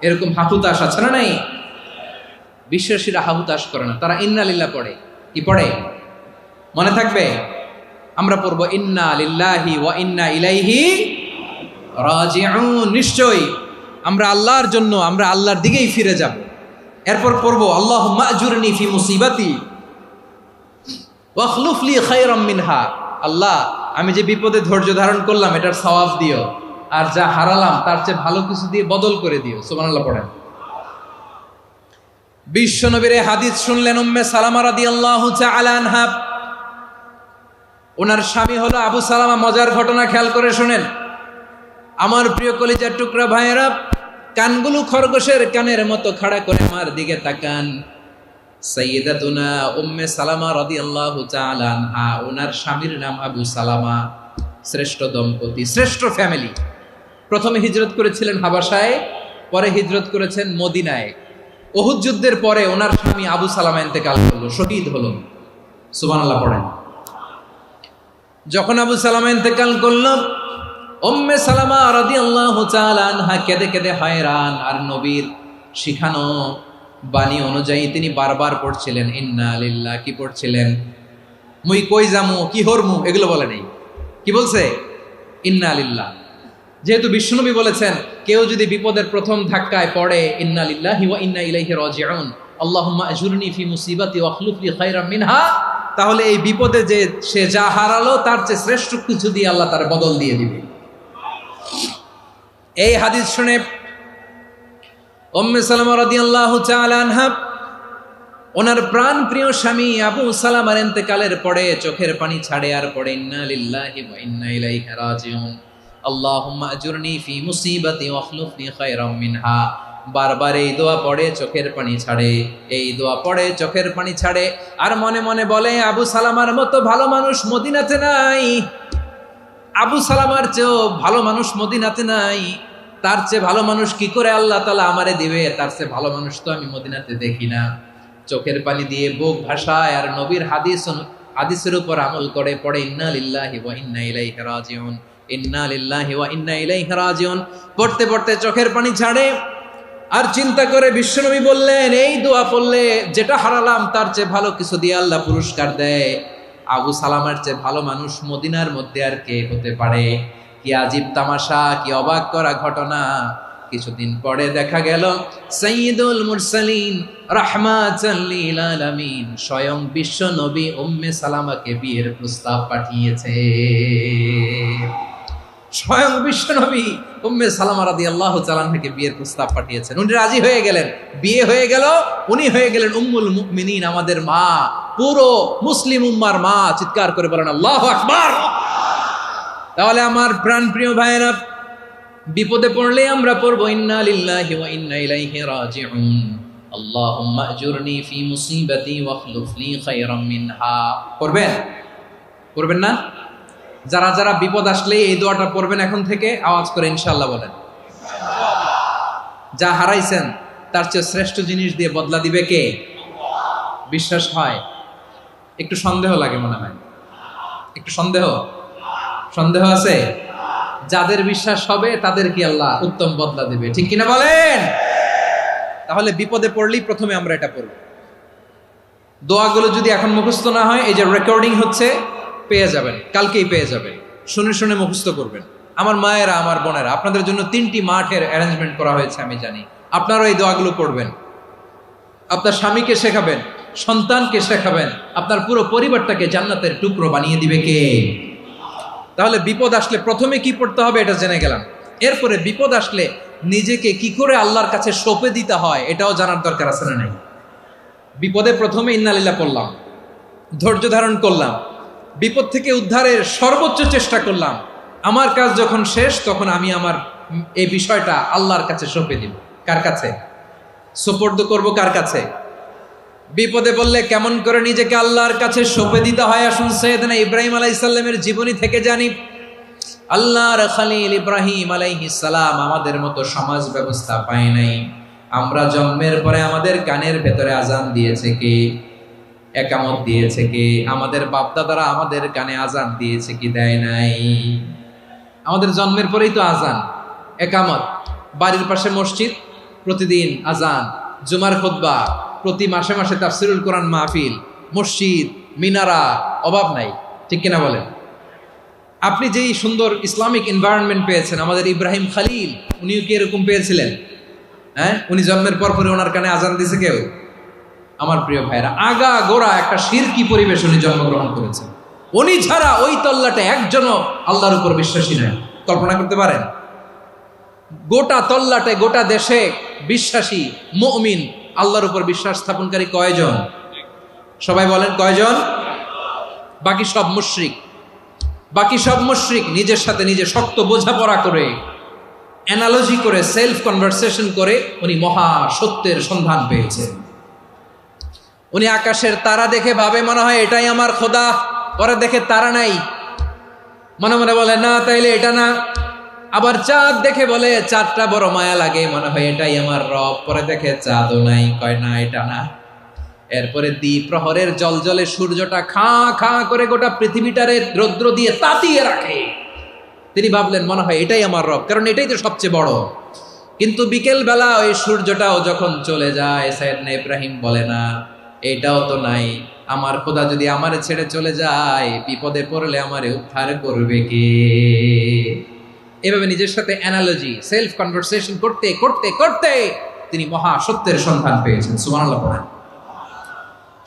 এরকম হাহুতাশ আছে না নাই? বিশ্বাসীরা হাহুতাশ করে না, তারা ইন্না লিল্লাহ পড়ে। কি পড়ে? মনে থাকবে? আমরা পড়বো ইন্না লিল্লাহি ওয়া ইন্না ইলাইহি রাজিউন। নিশ্চয়ই আমরা আল্লাহর জন্য, আমরা আল্লাহর দিকেই ফিরে যাব। এরপর পড়বো আল্লাহুম্মা আজুরনি ফি মুসিবাতি ওয়াখলুফ লি খায়রাম মিনহা। আল্লাহ, আমি যে বিপদে ধৈর্য ধারণ করলাম এটার সওয়াব দিও, আর যা হারালাম তার চেয়ে ভালো কিছু দিয়ে বদল করে দিও। সুবহানাল্লাহ পড়েন। বিশ্বনবীর হাদিস শুনলেন উম্মে সালামা রাদিয়াল্লাহু তাআলা আনহা। ওনার স্বামী হলো আবু সালামা। মজার ঘটনা খেয়াল করে শুনেন আমার প্রিয় কলিজার টুকরা ভাইয়েরা। কানগুলো খরগোশের কানের মতো খাড়া করে আমার দিকে তাকান। সাইয়্যিদাতুনা উম্মে সালামা রাদিয়াল্লাহু তাআলা আনহা, ওনার স্বামীর নাম আবু সালামা। শ্রেষ্ঠ দম্পতি, শ্রেষ্ঠ ফ্যামিলি। প্রথমে হিজরত করেছিলেন হাবাসায়, পরে হিজরত করেছেন মদিনায়। উহুদ যুদ্ধের পরে ওনার স্বামী আবু সালামা ইন্তেকাল করলো, শহীদ হলো। সুবহানাল্লাহ পড়েন। যখন আবু সালামা ইন্তেকাল করল, উম্মে সালামা রাদিয়াল্লাহু তাআলা আনহা কেঁদে কেঁদে হয়রান। আর নবীর শিখানো বাণী অনুযায়ী তিনি বারবার পড়ছিলেন ইন্না লিল্লাহ। কি পড়ছিলেন? মুই কই যামু, কি হরমু, এগুলো বলে নেই। কি বলছে? ইন্না লিল্লাহ। যেহেতু বিশ্বনবী বলেছেন কেউ যদি বিপদের প্রথম ধাক্কায় পড়ে ইন্না লিল্লাহি ওয়া ইন্না ইলাইহি রাজিউন, আল্লাহুম্মা আজুরনি ফি মুসিবাতি ওয়া আখলুফ লি খায়রাম মিনহা, তাহলে এই বিপদে যে সে যা হারালো তার চেয়ে শ্রেষ্ঠ কিছু দিয়ে আল্লাহ তার বদল দিয়ে দিবে। এই হাদিস শুনে উম্মে সালামা রাদিয়াল্লাহু তাআলা আনহা ওনার প্রাণ প্রিয় স্বামী আবু সালামার ইন্তেকালের পরে চোখের পানি ছাড়ে আর পড়ে ইন্না লিল্লাহি ওয়া ইন্না ইলাইহি রাজিউন, আল্লাহুম্মা আজুরনি ফি মুসিবাতি ওয়া আখলুফ লি খায়রাম মিনহা। বারবার এই দোয়া পড়ে চোখের পানি ছাড়ে, এই দোয়া পড়ে চোখের পানি ছাড়ে, আর মনে মনে বলে আবু সালামার মতো ভালো মানুষ মদিনাতে নাই, আবু সালামার চেয়েও ভালো মানুষ মদিনাতে নাই, তার চেয়ে ভালো মানুষ কি করে আল্লাহ তাআলা আমারে দিবে, তার চেয়ে ভালো মানুষ তো আমি মদিনাতে দেখি না। চোখের পানি দিয়ে বুক ভাসায় আর নবীর হাদিসের উপর আমল করে পড়ে ইন্না লিল্লাহি ওয়া ইন্না ইলাইহি রাজিউন, ইন্না লিল্লাহি ওয়া ইন্না ইলাইহি রাজিউন। পড়তে পড়তে চোখের পানি ছাড়ে আর চিন্তা করে বিশ্বনবী বললেন এই দোয়া পড়লে যেটা হারালাম তার চেয়ে ভালো কিছু দিয়ে আল্লাহ পুরস্কার দেয়। আবু সালামার চেয়ে ভালো মানুষ মদিনার মধ্যে আর কে হতে পারে? কি আজীব তামাশা, কি অবাক করা ঘটনা। কিছুদিন পরে দেখা গেল সাইয়্যিদুল মুরসালিন রাহমাতাল লিল আলামিন স্বয়ং বিশ্ব নবী উম্মে সালামাকে বিয়ের প্রস্তাব পাঠিয়েছে। স্বয়ং বিশ্ব নবী উম্মে সালামা রাদিয়াল্লাহু তাআলা আনহাকে বিয়ের প্রস্তাব পাঠিয়েছেন। উনি রাজি হয়ে গেলেন, বিয়ে হয়ে গেল, উনি হয়ে গেলেন উম্মুল মুমিনিন, আমাদের মা, পুরো মুসলিম উম্মার মা। চিৎকার করে বলেন আল্লাহু আকবার। তাহলে আমার প্রাণ প্রিয় ভাইয়েরা, বিপদে পড়লে আমরা পড়বো ইন্না লিল্লাহি ওয়া ইন্না ইলাইহি রাজিউন, আল্লাহুম্মা আজুরনি ফি মুসিবাতি ওয়া আখলুফ লি খায়রাম মিনহা। পড়বেন? পড়বেন না? যারা যারা বিপদ আসলে এই দোয়াটা পড়বেন এখন থেকে আওয়াজ করে ইনশাআল্লাহ বলেন। যা হারাইছেন তার চেয়ে শ্রেষ্ঠ জিনিস দিয়ে বদলা দিবে কে? বিশ্বাস হয়? একটু সন্দেহ লাগে মনে হয়, একটু সন্দেহ আছে? যাদের বিশ্বাস হবে তাদের কি আল্লাহ উত্তম বদলা দিবে, ঠিক কিনা বলেন? তাহলে বিপদে পড়লেই প্রথমে আমরা এটা পড়ব। দোয়াগুলো যদি এখন মুখস্থ না হয়, এই যে রেকর্ডিং হচ্ছে, পেয়ে যাবেন, কালকেই পেয়ে যাবেন। শুনে শুনে মুখস্থ করবেন। আমার মায়েরা, আমার বোনেরা, আপনাদের জন্য 3টি মাঠের অ্যারেঞ্জমেন্ট করা হয়েছে, আমি জানি। আপনারাও এই দোয়াগুলো পড়বেন, আপনার স্বামীকে শেখাবেন, সন্তানকে শেখাবেন, আপনার পুরো পরিবারটাকে জান্নাতের টুকরো বানিয়ে দিবে কে? তাহলে বিপদ আসলে প্রথমে কি পড়তে হবে এটা জেনে গেলাম। এরপরে বিপদ আসলে নিজেকে কি করে আল্লাহর কাছে সঁপে দিতে হয় এটাও জানার দরকার আছে না নাই? বিপদে প্রথমে ইন্না লিল্লাহ পড়লাম, ধৈর্য ধারণ করলাম, বিপদ থেকে উদ্ধারের সর্বোচ্চ চেষ্টা করলাম। আমার কাজ যখন শেষ তখন আমি আমার এই বিষয়টা আল্লাহর কাছে সঁপে দিব। কার কাছে সুপর্দ করব? কার কাছে? বিপদে বললে কেমন করে নিজেকে আল্লাহর কাছে সঁপে দিতে হয় আসুন সাইয়েদনা ইব্রাহিম আলাইহিস সালামের জীবনী থেকে জানি। আল্লাহর খলিল ইব্রাহিম আলাইহিস সালাম আমাদের মতো সমাজ ব্যবস্থা পায় নাই। আমরা জন্মের পরে আমাদের কানের ভেতরে আজান দিয়েছে কে? একামত দিয়েছে কে? আমাদের বাপদাদারা আমাদের কানে আজান দিয়েছে কি? দেয় নাই। আমাদের জন্মের পরেই তো আজান, একামত, বাড়ির পাশে মসজিদ, প্রতিদিন আজান, জুমার খুতবা, প্রতি মাসে মাসে তাফসিরুল কোরআন মাহফিল, মসজিদ, মিনারা, অভাব নাই, ঠিক কিনা বলেন? আপনি যেই সুন্দর ইসলামিক এনভায়রনমেন্ট পেয়েছেন, আমাদের ইব্রাহিম খলিল উনিও কি এরকম পেয়েছিলেন? হ্যাঁ, উনি জন্মের পর পরে ওনার কানে আজান দিয়েছে কেউ? আমার প্রিয় ভাইরা, আগা গোড়া একটা শিরকি পরিবেশ উনি জন্মগ্রহণ করেছেন। উনি ছাড়া ওই তল্লাটে একজনও আল্লাহর উপর বিশ্বাসী নয়। কল্পনা করতে পারেন? গোটা তল্লাটে, গোটা দেশে বিশ্বাসী মুমিন, আল্লাহর উপর বিশ্বাস স্থাপনকারী কয়জন? সবাই বলেন কয়জন? বাকি সব মুশরিক। বাকি সব মুশরিক নিজের সাথে নিজে শক্ত বোঝাপড়া করে, অ্যানালজি করে, সেলফ কনভারসেশন করে উনি মহা সত্যের সন্ধান পেয়েছেন। উনি আকাশের তারা দেখে ভাবে মনে হয় এটাই আমার খোদা, পরে দেখে তারা নাই, মনে মনে বলে না তাইলে এটা না। আবার চাঁদ দেখে বলে চাঁদটা বড় মায়া লাগে, মনে হয় এটাই আমার রব, পরে দেখে চাঁদও নাই, কয় না এটা না। এরপরে দ্বিপ্রহরের জলজলে সূর্যটা খা খা করে গোটা পৃথিবীটারে রৌদ্র দিয়ে তাতিয়ে রাখে। তিনি ভাবলেন মনে হয় এটাই আমার রব, কারণ এটাই তো সবচেয়ে বড়। কিন্তু বিকেল বেলা ওই সূর্যটাও যখন চলে যায়, সাইয়েদনা ইব্রাহিম বলে না এটাও তো নাই, আমার খোদা যদি আমারে ছেড়ে চলে যায়, বিপদে পড়লে আমারে উদ্ধার করবে কে? এভাবে নিজের সাথে অ্যানালজি, সেলফ কনভারসেশন করতে করতে করতে তিনি মহা সত্যের সন্ধান পেয়েছেন। সুবহানাল্লাহ পড়েন।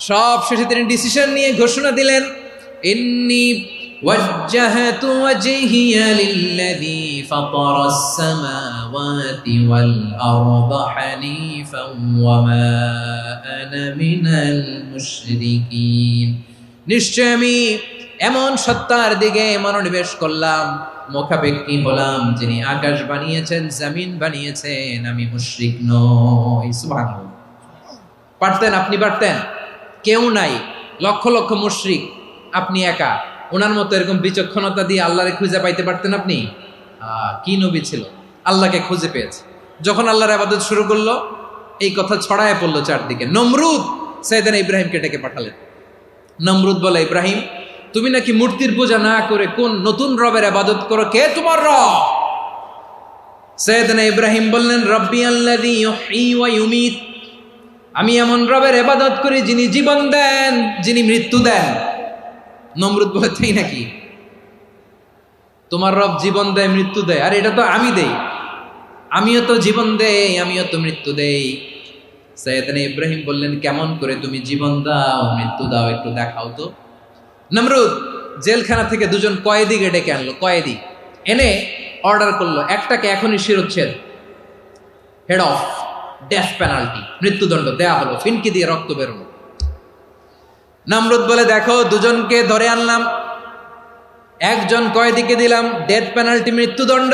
সব শেষে তিনি ডিসিশন নিয়ে ঘোষণা দিলেন, ইন্নী ওয়াজ্জাহতু ওয়াজহিয়া লিল্লাযী ফাতারাস সামাওয়াতি ওয়াল আরদা হানিফান ওয়া মা আনা মিনাল মুশরিকিন। নিশ্চয় আমি এমন সত্তার দিকে মনোনিবেশ করলাম, মুখাপেক্ষী হলাম, যিনি আকাশ বানিয়েছেন, জমিন বানিয়েছেন, আমি মুশরিক নই। সুবহানাল্লাহ। পারতেন, আপনি পারতেন? কেউ নাই, লক্ষ লক্ষ মুশরিক, আপনি একা। ওনার মতো এরকম বিচক্ষণতা দিয়ে আল্লাহরে খুঁজে পাইতে পারতেন আপনি? কি নবী ছিল, আল্লাহকে খুঁজে পেয়েছে। যখন আল্লাহর ইবাদত শুরু করলো, এই কথা ছড়ায় পড়লো চারদিকে। নমরুদ সাইয়েদনা ইব্রাহিমকে ডেকে পাঠালেন। নমরুদ বলে, ইব্রাহিম তুমি নাকি মূর্তির পূজা না করে কোন নতুন রবের ইবাদত করো, কে তোমার রব? সাইয়েদনা ইব্রাহিম বললেন, রব্বি আল্লাযী ইউহয়ী ওয়া ইউমীত, আমি এমন রবের ইবাদত করি যিনি জীবন দেন, যিনি মৃত্যু দেন। নমরুদ বলে, তাই নাকি? তোমার রব জীবন দেয়, মৃত্যু দেয়, আর এটা তো আমি দেই, আমিও তো জীবন দেই, আমিও তো মৃত্যু দেই। সাইয়েদনা ইব্রাহিম বললেন, কেমন করে তুমি জীবন দাও, মৃত্যু দাও, একটু দেখাও তো। নমরুদ জেলখানা থেকে দুজন কয়েদিকে ডেকে আনলো, কয়েদি এনে অর্ডার করলো, একটাকে এখনই শিরোচ্ছেদ, হেড অফ, ডেথ পেনাল্টি, মৃত্যুদণ্ড দেয়া হলো, ফিনকি দিয়ে রক্ত বেরোলো। নমরুদ বলে, দেখো দুজনকে ধরে আনলাম, একজন কয়েদিকে দিলাম ডেথ পেনাল্টি, মৃত্যুদণ্ড,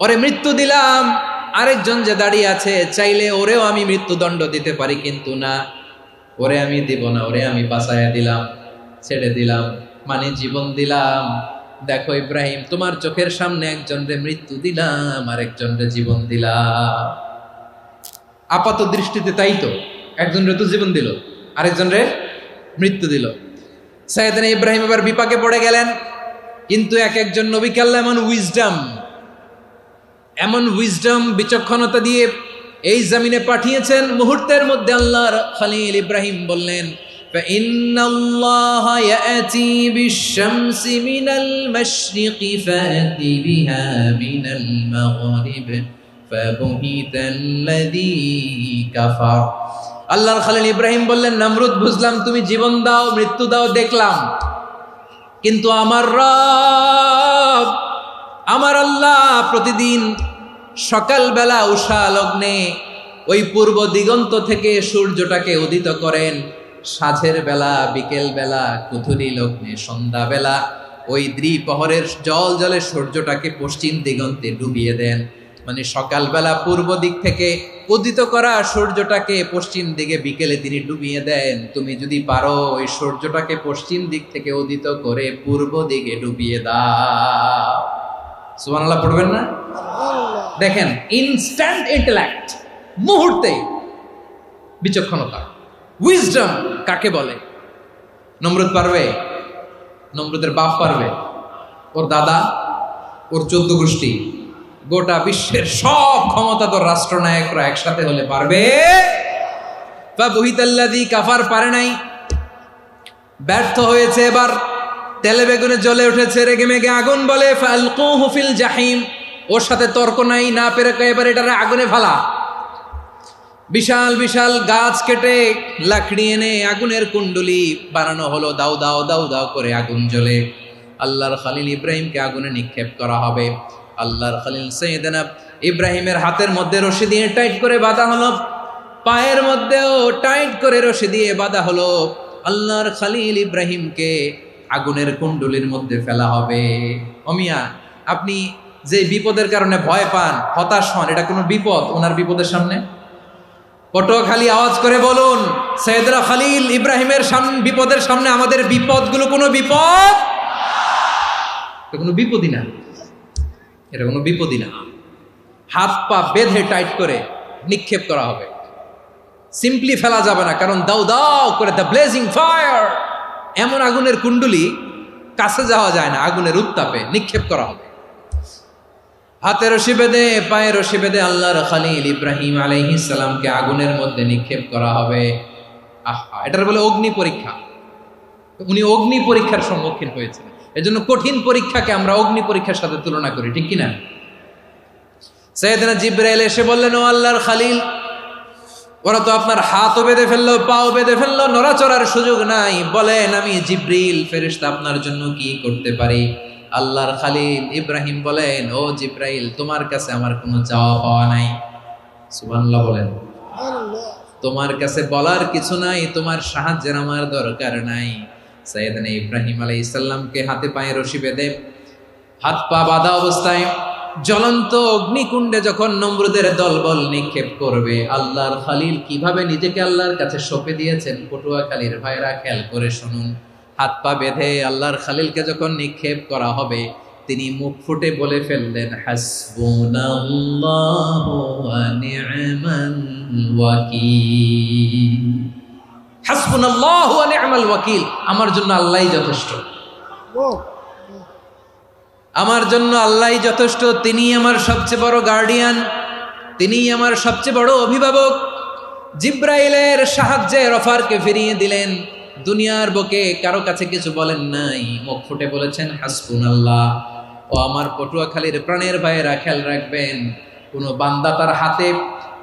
ওরে মৃত্যু দিলাম। আরেকজন যে দাঁড়িয়ে আছে, চাইলে ওরেও আমি মৃত্যুদণ্ড দিতে পারি, কিন্তু না, ওরে আমি দিব না, ওরে আমি বাঁচাইয়া দিলাম, ছেড়ে দিলাম, মানে জীবন দিলাম। দেখো ইব্রাহিম, তোমার চোখের সামনে একজনরে মৃত্যু দিলাম, আরেকজনরে জীবন দিলাম। আপাত দৃষ্টিতে তাই তো, একজনরে তো জীবন দিল, আরেকজনরে মৃত্যু দিল। সাইয়েদনা ইব্রাহিম এবার বিপাকে পড়ে গেলেন। কিন্তু এক একজন নবীকে আল্লাহ এমন উইজডম বিচক্ষণতা দিয়ে এই জমিনে পাঠিয়েছেন, মুহূর্তের মধ্যে আল্লাহর খলিল ইব্রাহিম বললেন, ফাইন্নাল্লাহা ইয়াতি বিশ-শামসি মিনাল মাশরিকি ফাতি বিহা মিনাল মাগরিব ফাবুহিতাল্লাযী কাফার। আল্লাহর খলিল ইব্রাহিম বললেন, নমরুদ বুঝলাম তুমি জীবন দাও, মৃত্যু দাও, দেখলাম, কিন্তু আমার রব, আমার আল্লাহ প্রতিদিন সকালবেলা উষা লগ্নে ওই পূর্ব দিগন্ত থেকে সূর্যটাকে উদিত করেন, সাঁঝের বেলা, বিকেল বেলা, কুথুরি লগ্নে, সন্ধ্যাবেলা ওই দ্বিপ্রহরের জল জলে সূর্যটাকে পশ্চিম দিগন্তে ডুবিয়ে দেন। মানে সকালবেলা পূর্ব দিক থেকে উদিত করা সূর্যটাকে পশ্চিম দিকে বিকেলে তিনি ডুবিয়ে দেন। তুমি যদি পারো ওই সূর্যটাকে পশ্চিম দিক থেকে উদিত করে পূর্ব দিকে ডুবিয়ে দাও। সুবহানাল্লাহ পড়বেন না? দেখেন, ইনস্ট্যান্ট ইন্টেলেক্ট, মুহূর্তে বিচক্ষণতা, উইজডম কাকে বলে? নমরুদ পারবে? নমরুদের বাপ পারবে? ওর দাদা, ওর 14 গোষ্ঠী, গোটা বিশ্বের সব ক্ষমতাধর রাষ্ট্রনায়করা একসাথে হলে পারবে? ফাবুহিতাল্লাযী কাফার পারে নাই, ব্যর্থ হয়েছে। এবার তেলে বেগুনে জ্বলে উঠেছে, রেগে মেগে আগুন বলে, ফালকুহু ফিল জাহিম। ওর সাথে তর্ক নাই, না পেরে এবার এটারে আগুনে ফেলা। বিশাল বিশাল গাছ কেটে লাকড়ি এনে আগুনের কুণ্ডলি বানানো হলো, দাও দাও দাও দাও করে আগুন জ্বলে। আল্লাহর খলিল ইব্রাহিমকে আগুনে নিক্ষেপ করা হবে। আল্লাহর খলিল সাইয়েদনা ইব্রাহিমের হাতের মধ্যে রশি দিয়ে টাইট করে বাঁধা হলো, পায়ের মধ্যেও টাইট করে রশি দিয়ে বাঁধা হলো। আল্লাহর খলিল ইব্রাহিমকে আগুনের কুণ্ডলির মধ্যে ফেলা হবে। অমিয়া, আপনি যে বিপদের কারণে ভয় পান, হতাশ হন, এটা কোনো বিপদ ওনার বিপদের সামনে? পটুয়াখালী আওয়াজ করে বলুন, সাইয়েদনা খলিল ইব্রাহিমের বিপদের সামনে আমাদের বিপদগুলো কোনো বিপদ? এটা কোনো বিপদই না, এটা কোনো বিপদই না। হাত পা বেঁধে টাইট করে নিক্ষেপ করা হবে। সিম্পলি ফেলা যাবে না, কারণ দাও দাও করে দ্য ব্লেজিং ফায়ার, এমন আগুনের কুণ্ডুলি কাছে যাওয়া যায় না, আগুনের উত্তাপে নিক্ষেপ করা হবে। হাতে রশি বেঁধে পায়ে রশি বেঁধে আল্লাহর খলিল ইব্রাহিম আলাইহিস সালামকে আগুনের মধ্যে নিক্ষেপ করা হবে। আহা, এটার বলে অগ্নি পরীক্ষা। উনি অগ্নি পরীক্ষার সম্মুখীন হয়েছেন। এজন্য কঠিন পরীক্ষাকে আমরা অগ্নি পরীক্ষার সাথে তুলনা করি, ঠিক কিনা? সাইয়েদনা জিবরাইল এসে বললেন, ও আল্লাহর খলিল, ওরা তো আপনার হাতও বেঁধে ফেললো, পাও বেঁধে ফেললো, নড়াচড়ার সুযোগ নাই, বলেন আমি জিবরিল ফেরেশতা আপনার জন্য কি করতে পারি? আল্লাহর খলিল ইব্রাহিম বলেন, ও জিবরাইল, তোমার কাছে আমার কোনো চাওয়া পাওয়া নাই। সুবহানাল্লাহ বলেন। তোমার কাছে বলার কিছু নাই, তোমার সাহায্যের আমার দরকার নাই। সাইয়েদনা ইব্রাহিম আলাইহিস সালামকে হাতে পায়ে রশি বেঁধে হাত পা বাঁধা অবস্থায় জ্বলন্ত অগ্নিকুণ্ডে যখন নমরুদের দলবল নিক্ষেপ করবে, আল্লাহর খলিল কিভাবে নিজেকে আল্লাহর কাছে সঁপে দিয়েছেন, পটুয়াখালীর ভাইরা খেয়াল করে শুনুন। হাত পা বেঁধে আল্লাহর খলিলকে যখন নিক্ষেপ করা হবে, তিনি মুখ ফুটে বলে ফেললেন, হাসবুনাল্লাহু ওয়া নি'মাল ওয়াকিল। হাসবুনাল্লাহু ওয়া নি'মাল ওয়াকিল, আমার জন্য আল্লাহই যথেষ্ট, আমার জন্য আল্লাহই যথেষ্ট। তিনি আমার সবচেয়ে বড় গার্ডিয়ান, তিনি আমার সবচেয়ে বড় অভিভাবক। জিব্রাইলের সাহায্যে অফারকে ফিরিয়ে দিলেন। দুনিয়ার বুকে কারো কাছে কিছু বলেন নাই, মুখ ফুটে বলেছেন হাসবুনাল্লাহ। ও আমার পটুয়াখালীর প্রাণের ভাইয়েরা, খেয়াল রাখবেন, কোন বান্দা তার হাতে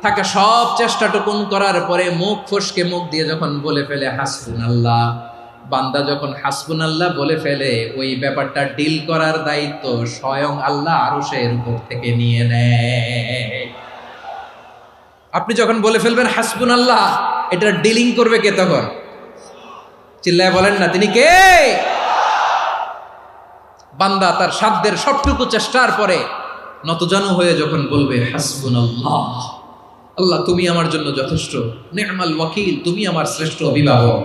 থাকা সব চেষ্টাটুকুন করার পরে মুখ ফসকে মুখ দিয়ে যখন বলে ফেলে হাসবুনাল্লাহ, বান্দা যখন হাসবুনাল্লাহ বলে ফেলে, ওই ব্যাপারটা ডিল করার দায়িত্ব স্বয়ং আল্লাহ আরশের উপর থেকে নিয়ে নেয়। আপনি যখন বলে ফেলবেন হাসবুনাল্লাহ, এটা ডিলিং করবে কে তখন? চিল্লায় বলেন না, তিনি কে? বান্দা তার সাধ্যের সবটুকু চেষ্টার পরে নতজানু হয়ে যখন বলবে হাসবুনাল্লাহ, আল্লাহ তুমি আমার জন্য যথেষ্ট, নি'মাল ওয়াকিল, তুমি আমার শ্রেষ্ঠ অভিভাবক,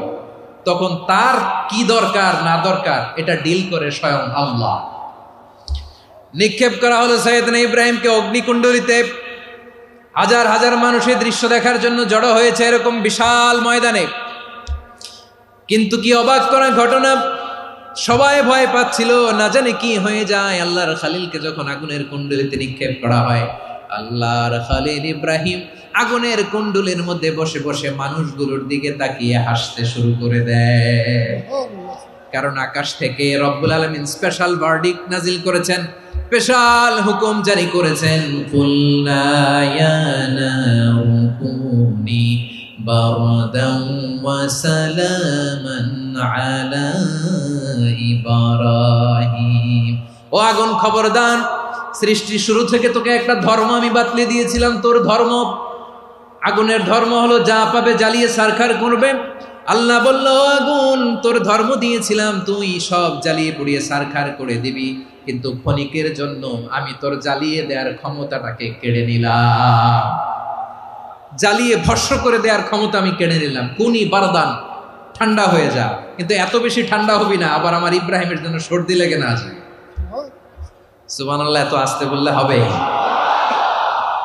তখন তার কি দরকার না দরকার এটা ডিল করে স্বয়ং আল্লাহ। নিক্ষেপ করা হলো সাইয়েদনা ইব্রাহিমকে অগ্নিকুণ্ডলিতে। হাজার হাজার মানুষের দৃশ্য দেখার জন্য জড়ো হয়েছে এরকম বিশাল ময়দানে। কিন্তু কি অবাক করা ঘটনা, সবাই ভয় পাচ্ছিল, না জানে কি হয়ে যায়। আল্লাহর খলিলকে যখন আগুনের কুণ্ডলিতে নিক্ষেপ করা হয়, আল্লাহর খলিল ইব্রাহিম আগুনের কুণ্ডলের মধ্যে বসে বসে মানুষগুলোর দিকে তাকিয়ে হাসতে শুরু করে দেয়। কারণ আকাশ থেকে রব্বুল আলামিন স্পেশাল ভার্ডিক্ট নাজিল করেছেন, স্পেশাল হুকুম জারি করেছেন, কুলনা ইয়া নারু কুনি বারদান ওয়া সালামান আলা ইব্রাহিম। ও আগুন, খবরদার, সৃষ্টি শুরু থেকে তোকে একটা ধর্ম আমি বাতলে দিয়েছিলাম, তোর ধর্ম, আগুনের ধর্ম হলো যা পাবে জ্বালিয়ে সারখার করবে। আল্লাহ বলল, আগুন, তোর ধর্ম দিয়েছিলাম, তুই সব জ্বালিয়ে পুড়িয়ে সারখার করে দিবি, কিন্তু ক্ষণিকের জন্য আমি তোর জ্বালিয়ে দেওয়ার ক্ষমতাটাকে কেড়ে নিলাম, জ্বালিয়ে ভস্ম করে দেওয়ার ক্ষমতা আমি কেড়ে নিলাম। কুনি বারদান, ঠান্ডা হয়ে যা, কিন্তু এত বেশি ঠান্ডা হবি না আবার আমার ইব্রাহিমের জন্য সর্দি লেগে না যায়। সুবহানাল্লাহ, এত আসতে বললে হবে?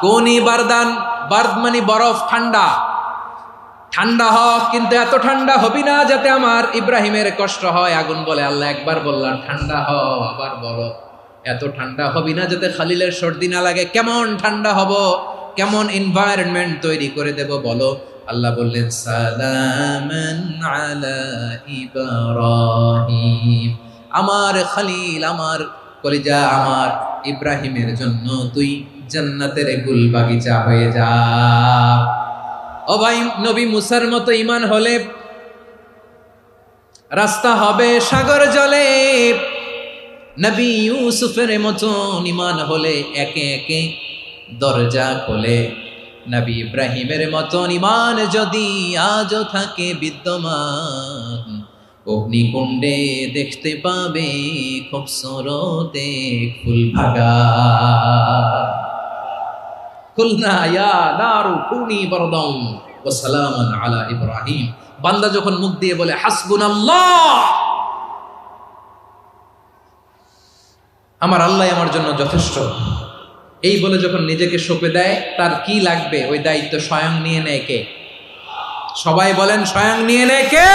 কুনি বারদান, বার্দ মানে বরফ, ঠান্ডা, ঠান্ডা হ, কিন্তু এত ঠান্ডা হবি না যাতে আমার ইব্রাহিমের কষ্ট হয়। আগুন বলে, আল্লাহ একবার বললাম ঠান্ডা হ, আবার বলো এত ঠান্ডা হবি না যাতে খলিলের সর্দি না লাগে। কেমন ঠান্ডা হব, কেমন এনভায়রনমেন্ট তৈরি করে দেব বলো? আল্লাহ বললেন, সালামান আলা ইব্রাহিম, আমার খলিল, আমার কলিজা, আমার ইব্রাহিমের জন্য তুই জান্নাতের গুল বাগিচা হয়ে যা। ও ভাই, নবী মুসার মতো ঈমান হলে রাস্তা হবে সাগর জলে, নবী ইউসুফের মতন ঈমান হলে একে একে দরজা খোলে। নবী ইব্রাহিমের মতন ঈমান যদি আজও থাকে বিদ্যমান, অগ্নিকুণ্ডে দেখতে পাবে খুবসুরত এক ফুল ভাগা। কুলনা ইয়া নারু কুনি বারদান ওয়া সালামান আলা ইব্রাহিম। বান্দা যখন মুখ দিয়ে বলে হাসবুনাল্লাহ, আমার আল্লাহ আমার জন্য যথেষ্ট, এই বলে যখন নিজেকে সঁপে দেয়, তার কি লাগবে ওই দায়িত্ব স্বয়ং নিয়ে নেয় কে? সবাই বলেন স্বয়ং নিয়ে নেয় কে?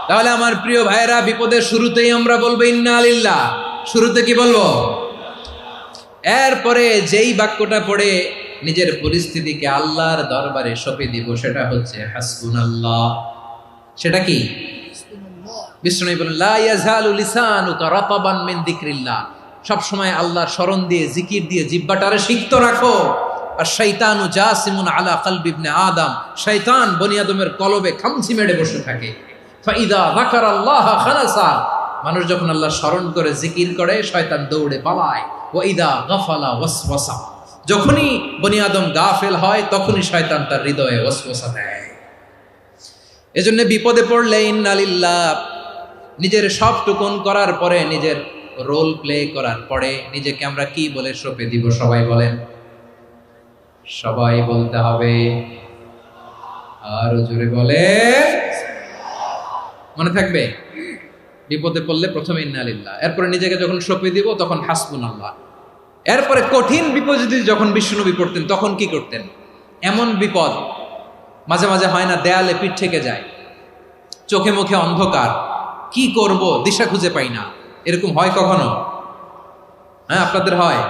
তাহলে আমার প্রিয় ভাইরা, বিপদের শুরুতেই আমরা বলবো ইন্না লিল্লাহ। শুরুতে কি বলবো? এরপরে যেই বাক্যটা পড়ে নিজের পরিস্থিতিকে আল্লাহর দরবারে সঁপে দিব, সেটা হচ্ছে হাসবুনাল্লাহ। সেটা কি? বিষ্ণু বলেন লা ইয়াজালু লিসানুকা রাতাবান মিন যিকরিল্লাহ। সব সময় আল্লাহর স্মরণ দিয়ে, জিকির দিয়ে জিহ্বাটারে সিক্ত রাখো। আর শয়তানু জাসিমুন আলা কলবি ইবনে আদম, শয়তান বনি আদমের কলবে খামচি মেরে বসে থাকে। ফাইদা যাকারাল্লাহ খানাসা, মানুষ যখন আল্লাহর স্মরণ করে জিকির করে শয়তান দৌড়ে পালায়। ওয়া ইদা গাফালা ওয়াসওয়াসা, যখনই বনি আদম গাফেল হয় তখনই শয়তান তার হৃদয়ে ওয়াসওয়াসা দেয়। এজন্য বিপদে পড়লে ইন্না লিল্লাহ, নিজের সব টুকুন করার পরে, নিজের রোল প্লে করার পরে নিজেকে আমরা কি বলে সঁপে দিব? সবাই বলেন, সবাই বলতে হবে। আরো জোরে বলে, মনে থাকবে? বিপদে পড়লে প্রথমে ইন্না লিল্লাহ, এরপরে নিজেকে যখন সঁপে দিব তখন হাসবুনাল্লাহ। এরপরে কঠিন বিপদ যদি যখন বিশ্বনবী পড়তেন তখন কি করতেন? এমন বিপদ মাঝে মাঝে হয় না, দেয়ালে পিঠ থেকে যায়, চোখে মুখে অন্ধকার, কি করব দিশা খুঁজে পাই না, এরকম হয় কখনো? হ্যাঁ, আপনাদের হয়?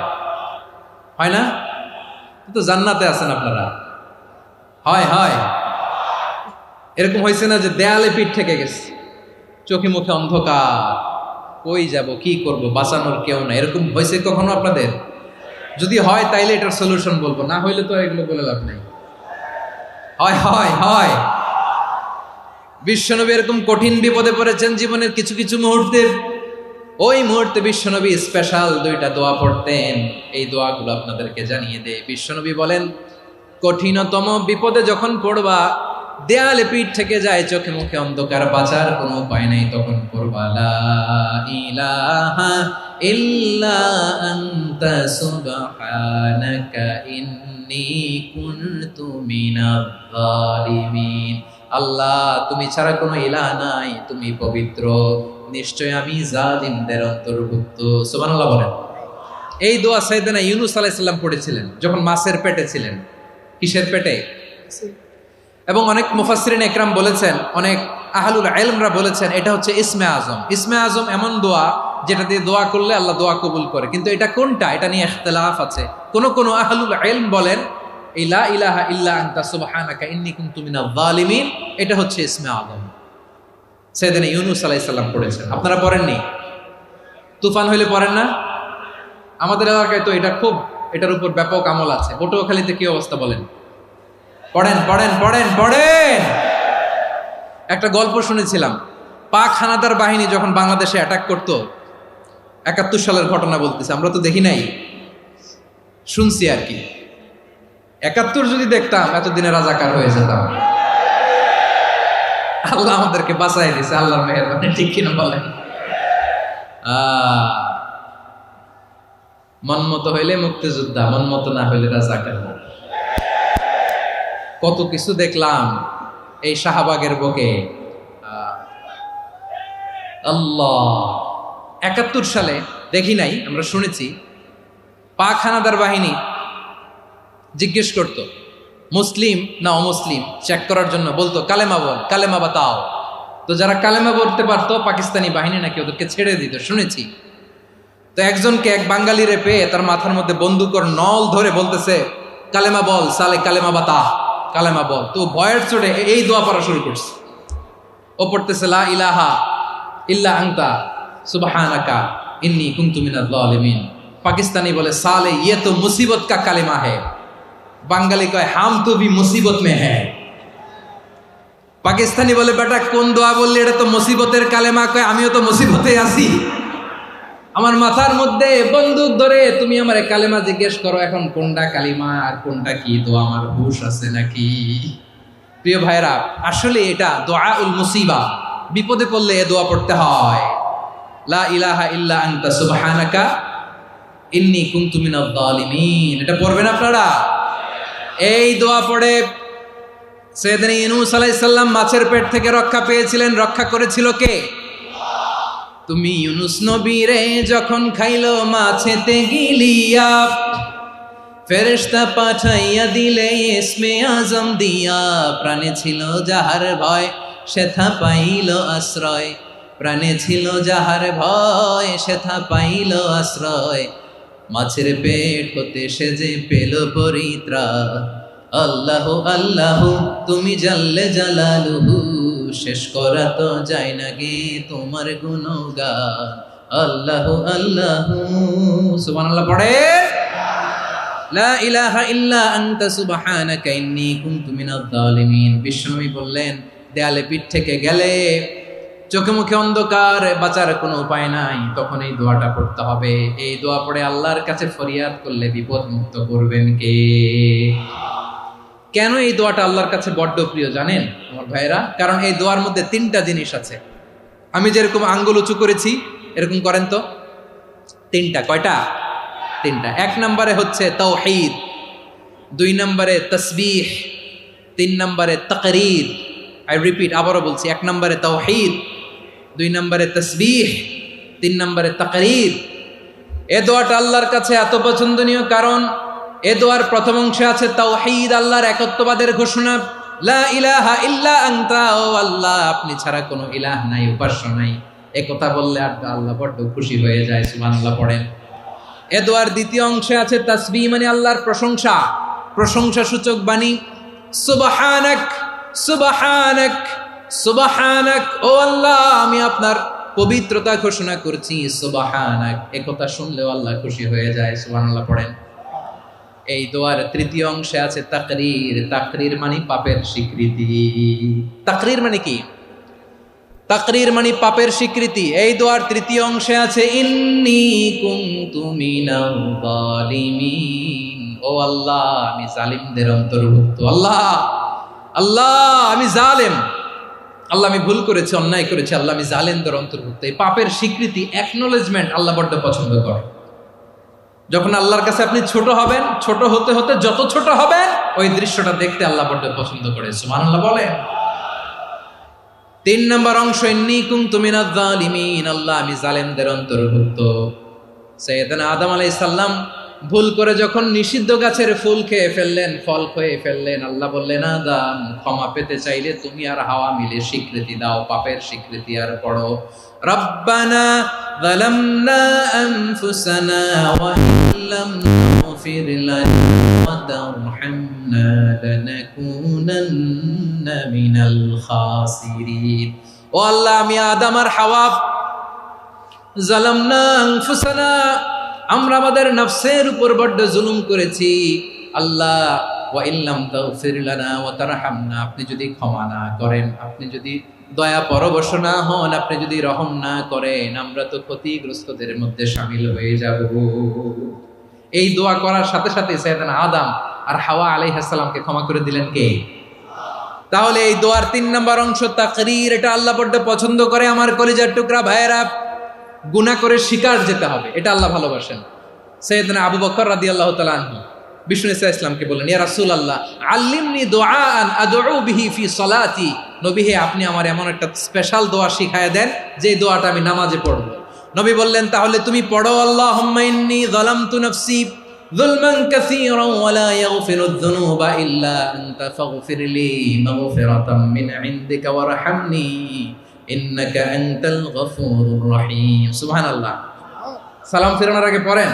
হয় না? তো জান্নাতে আছেন আপনারা। হয় হয় এরকম হয়েছে না যে দেয়ালে পিঠ থেকে গেছে, চোখে মুখে অন্ধকার, কই যাব, কি করব, বাঁচানোর কেউ না, এরকম হয়েছে কখনো আপনাদের? যদি হয় তাইলে এটার সলিউশন বলবো, না হইলে তো এগুলো বলে লাভ নাই। হয় হয় হয় বিশ্বনবী এরকম কঠিন বিপদে পড়েছেন জীবনের কিছু কিছু মুহূর্তে। ওই মুহূর্তে বিশ্বনবী স্পেশাল 2টা দোয়া পড়তেন। এই দোয়াগুলো আপনাদেরকে জানিয়ে দেয়। বিশ্বনবী বলেন, কঠিনতম বিপদে যখন পড়বা, দেয়ালে পিঠ থেকে যায়, চোখে মুখে অন্ধকার, বাঁচার কোনো উপায় নাই, তখন পড়বা লা ইলাহা ইল্লা আনতা সুবহানাকা ইন্নী কুনতু মিনাজ জালিমিন। আল্লাহ, তুমি ছাড়া কোনো ইলাহ নাই, তুমি পবিত্র, নিশ্চয় আমি জালিমদের অন্তর্ভুক্ত। সুবহানাল্লাহ বলেন। এই দোয়া সাইয়েদনা ইউনূস আলাইহিস সালাম পড়েছিলেন যখন মাছের পেটে ছিলেন। কিসের পেটে? এবং অনেক মুফাসসিরিন ইকরাম বলেছেন, অনেক আহলুল ইলমরা বলেছেন, এটা হচ্ছে ইসমে আজম। ইসমে আজম এমন দোয়া যেটা দিয়ে দোয়া করলে আল্লাহ দোয়া কবুল করে, কিন্তু এটা কোনটা, এটা নিয়ে ইখতিলাফ আছে। কোন আহলুল ইলম বলেন এই লা ইলাহা ইল্লা আনতা সুবহানাকা ইন্নী কুনতু মিনাজ জালিমিন, এটা হচ্ছে ইসমে আজম। সাইয়েদনা ইউনূস আলাইহিস সালাম পড়েছেন। আপনারা পড়েননি? তুফান হইলে পড়েন না? আমাদের এলাকায় তো এটা খুব, এটার উপর ব্যাপক আমল আছে। পটুয়াখালীতে কি অবস্থা বলেন? পড়েন পড়েন পড়েন পড়েন। একটা গল্প শুনেছিলাম, পাক হানাদার বাহিনী যখন বাংলাদেশে অ্যাটাক করত, 71 সালের ঘটনা বলতেছে, আমরা তো দেখি নাই, শুনছি আর কি। 71 যদি দেখতাম এতদিনে রাজাকার হয়ে যেতাম। আল্লাহ আমাদেরকে বাঁচাই দিয়েছে, আল্লাহর মেহেরবানি, ঠিক কিনা বলেন? মন মতো হইলে মুক্তিযোদ্ধা, মন মতো না হইলে রাজাকার। কত কিছু দেখলাম এই শাহবাগের বুকে। আল্লাহ, 71 সালে দেখি নাই, আমরা শুনেছি পাক হানাদার বাহিনী জিজ্ঞেস করত মুসলিম না অমুসলিম চেক করার জন্য, বলতো কালেমা বল, কালেমা বাতাও। তো যারা কালেমা বলতে পারতো পাকিস্তানি বাহিনী নাকি ওদেরকে ছেড়ে দিত, শুনেছি। তো একজনকে, এক বাঙালিরে পেয়ে তার মাথার মধ্যে বন্দুকর নল ধরে বলতেছে কালেমা বল সালে, কালেমা বাতা, কালেমা বল। তো ভয়ের চোটে এই দোয়া পড়া শুরু করছে। ও পড়তেছে লা ইলাহা ইল্লা আনতা সুবহানাকা ইন্নী কুনতু মিনাজ জালিমিন। পাকিস্তানি বলে সালে ইয়ে তো মুসিবত কা কালেমা है। বাঙালি কয় হাম তো ভি মুসিবত মে হ্যায়। পাকিস্তানি বলে বেটা কোন দোয়া বললি, এটা তো মুসিবতের কালেমা। কয় আমিও তো মুসিবতে আছি, আমার মাথার মধ্যে বন্দুক ধরে তুমি আমার কালেমা জিজ্ঞেস করো, এখন কোনটা কালিমা আর কোনটা কি, তো আমার হুশ আছে নাকি? প্রিয় ভাইরা, আসলে এটা দুআউল মুসিবা, বিপদে পড়লে এ দোয়া পড়তে হয়, লা ইলাহা ইল্লা আনতা সুবহানাকা ইন্নী কুনতু মিনাজ জালিমিন। এটা পড়বেন আপনারা। এই দোয়া পড়ে সাইয়েদনা ইউনূস আলাইহিস সালাম মাছের পেট থেকে রক্ষা পেয়েছিলেন। রক্ষা করেছিল কে? তুমি ইউনূস নবী রে যখন খাইলো মাছেতে গিলিয়া, ফেরেশতা পাঠাইয়া দিলে ইসমে আজম দিয়া, প্রাণে ছিল যাহার ভয় সেথা পাইল আশ্রয়, প্রাণে ছিল যাহার ভয় সেথা পাইল আশ্রয়, মাছের পেট হতে সে যে পেল পরিত্রাণ। আল্লাহ আল্লাহ তুমি জাল্লে জালালুহু, শেষ করা তো যায় না গে তোমার গুণগান। আল্লাহ আল্লাহ, সুবহানাল্লাহ পড়ে। লা ইলাহা ইল্লা আনতা সুবহানাকা ইন্নী কুনতু মিনাজ জালিমিন। বিশ্বনবী বললেন, দেয়ালে পিঠ থেকে গেলে, চোখে মুখে অন্ধকার, বাঁচার কোনো উপায় নাই, তখন এই দোয়াটা পড়তে হবে। এই দোয়া পড়ে আল্লাহর কাছে ফরিয়াদ করলে বিপদ মুক্ত করবেন কে? কেন এই দোয়াটা আল্লাহর কাছে বড্ড প্রিয় জানেন আমার ভাইরা? কারণ এই দোয়ার মধ্যে তিনটা জিনিস আছে। আমি যেরকম আঙ্গুল উঁচু করেছি এরকম করেন তো। তিনটা। কয়টা? তিনটা। এক নম্বরে হচ্ছে তাওহীদ, দুই নম্বরে তাসবিহ, তিন নম্বরে তাকরীর। আই রিপিট, আবারও বলছি, এক নম্বরে তাওহীদ, দুই নম্বরে তাসবিহ, তিন নম্বরে তাকরীর। এ দোয়াটা আল্লাহর কাছে এত পছন্দনীয় কারণ এ দোয়ার প্রথম অংশে আছে তাওহীদ, আল্লাহর একত্ববাদের ঘোষণা। লা ইলাহা ইল্লা আনতা, ও আল্লাহ আপনি ছাড়া কোনো ইলাহ নাই, উপাস্য নাই। এ কথা বললে আর আল্লাহ বড্ড খুশি হয়ে যায়, সুবহানাল্লাহ পড়েন। এ দোয়ার দ্বিতীয় অংশে আছে তাসবিহ, মানে আল্লাহর প্রশংসা, প্রশংসা সূচক বাণী। সুবহানাক সুবহানাক সুবহানাক, ও আল্লাহ আমি আপনার পবিত্রতা ঘোষণা করছি, সুবহানাক। এ কথা শুনলেও আল্লাহ খুশি হয়ে যায়, সুবহানাল্লাহ পড়েন। এই দোয়ার তৃতীয় অংশে আছে তাকরীর, তাকরীর মানে পাপের স্বীকৃতি। তাকরীর মানে কি? তাকরীর মানে পাপের স্বীকৃতি। এই দোয়ার তৃতীয় অংশে আছে ইন্নী কুনতু মিনাল জালিমিন, ও আল্লাহ আমি জালিমদের অন্তর্ভুক্ত। আল্লাহ আল্লাহ আমি জালেম, আল্লাহ আমি ভুল করেছি, অন্যায় করেছি, আল্লাহ আমি জালেমদের অন্তর্ভুক্ত। এই পাপের স্বীকৃতি, অ্যাকনোলেজমেন্ট আল্লাহ বড্ড পছন্দ করে। যখন আল্লাহর কাছে আপনি ছোট হবেন, ছোট হতে হতে যত ছোট হবেন ওই দৃশ্যটা দেখতে আল্লাহ বড্ড পছন্দ করে, সুবহানাল্লাহ বলে। তিন নম্বর অংশ ইন্নী কুনতু মিনাজ জালিমিন, আল্লাহ আমি জালেমদের অন্তর্ভুক্ত। সাইয়েদনা আদম আলাইহিস সালাম ভুল করে যখন নিষিদ্ধ গাছের ফুল খেয়ে ফেললেন, ফল খেয়ে ফেললেন, আল্লাহ বললেন আদম ক্ষমা পেতে চাইলে তুমি আর হাওয়া মিলে স্বীকৃতি দাও, পাপের স্বীকৃতি আর পড়ো, রব্বানা যালামনা আনফুসানা ওয়া ইল্লাম তাগফির লানা ওয়া তারহামনা লানাকুনান্না মিনাল খাসিরিন। ও আল্লাহ আমি আদম আর হাওয়া, যালামনা আনফুসানা আমরা আমাদের নফসের উপর বড্ড জুলুম করেছি, আল্লাহ ওয়া ইল্লাম তাগফির লানা ওয়া তারহামনা, আপনি যদি ক্ষমা না করেন, আপনি যদি দয়া পরবশ না হন, আপনি যদি রহম না করেন, আমরা তো ক্ষতিগ্রস্তদের মধ্যে শামিল হয়ে যাব। এই দোয়া করার সাথে সাথে সাইয়েদনা আদম আর হাওয়া আলাইহিস সালামকে ক্ষমা করে দিলেন কে? তাহলে এই দোয়ার তিন নম্বর অংশ তাকরীর, এটা আল্লাহ বড্ড পছন্দ করে। আমার কলিজার টুকরা ভাইয়েরা, গুনাহ করে শিকার যেতে হবে, এটা আল্লাহ ভালোবাসেন। সাইয়েদনা আবু বকর রাদিয়াল্লাহু তাআলা আনহু বিষ্ণু ইসা ইসলামকে বললেন, ইয়া রাসূলুল্লাহ আল্লিমনি দুআআন আদউ বিহি ফি সলাতি, নবী হে আপনি আমার এমন একটা স্পেশাল দোয়া শিখায়া দেন যে দোয়াটা আমি নামাজে পড়ব। নবী বললেন, তাহলে তুমি পড়ো, আল্লাহুম্মা ইন্নী যালামতু নাফসি যুলমান কাসীরান ওয়া লা ইয়াগফিরুয যুনুবা ইল্লা আনতা ফাগফিরলি মাগফিরাতাম মিন ইনদিকা ওয়ারহামনি ইন্নাকা আনতাল গফুরুর রহিম। সুবহানাল্লাহ। সালাম ফেরানোর আগে পড়েন,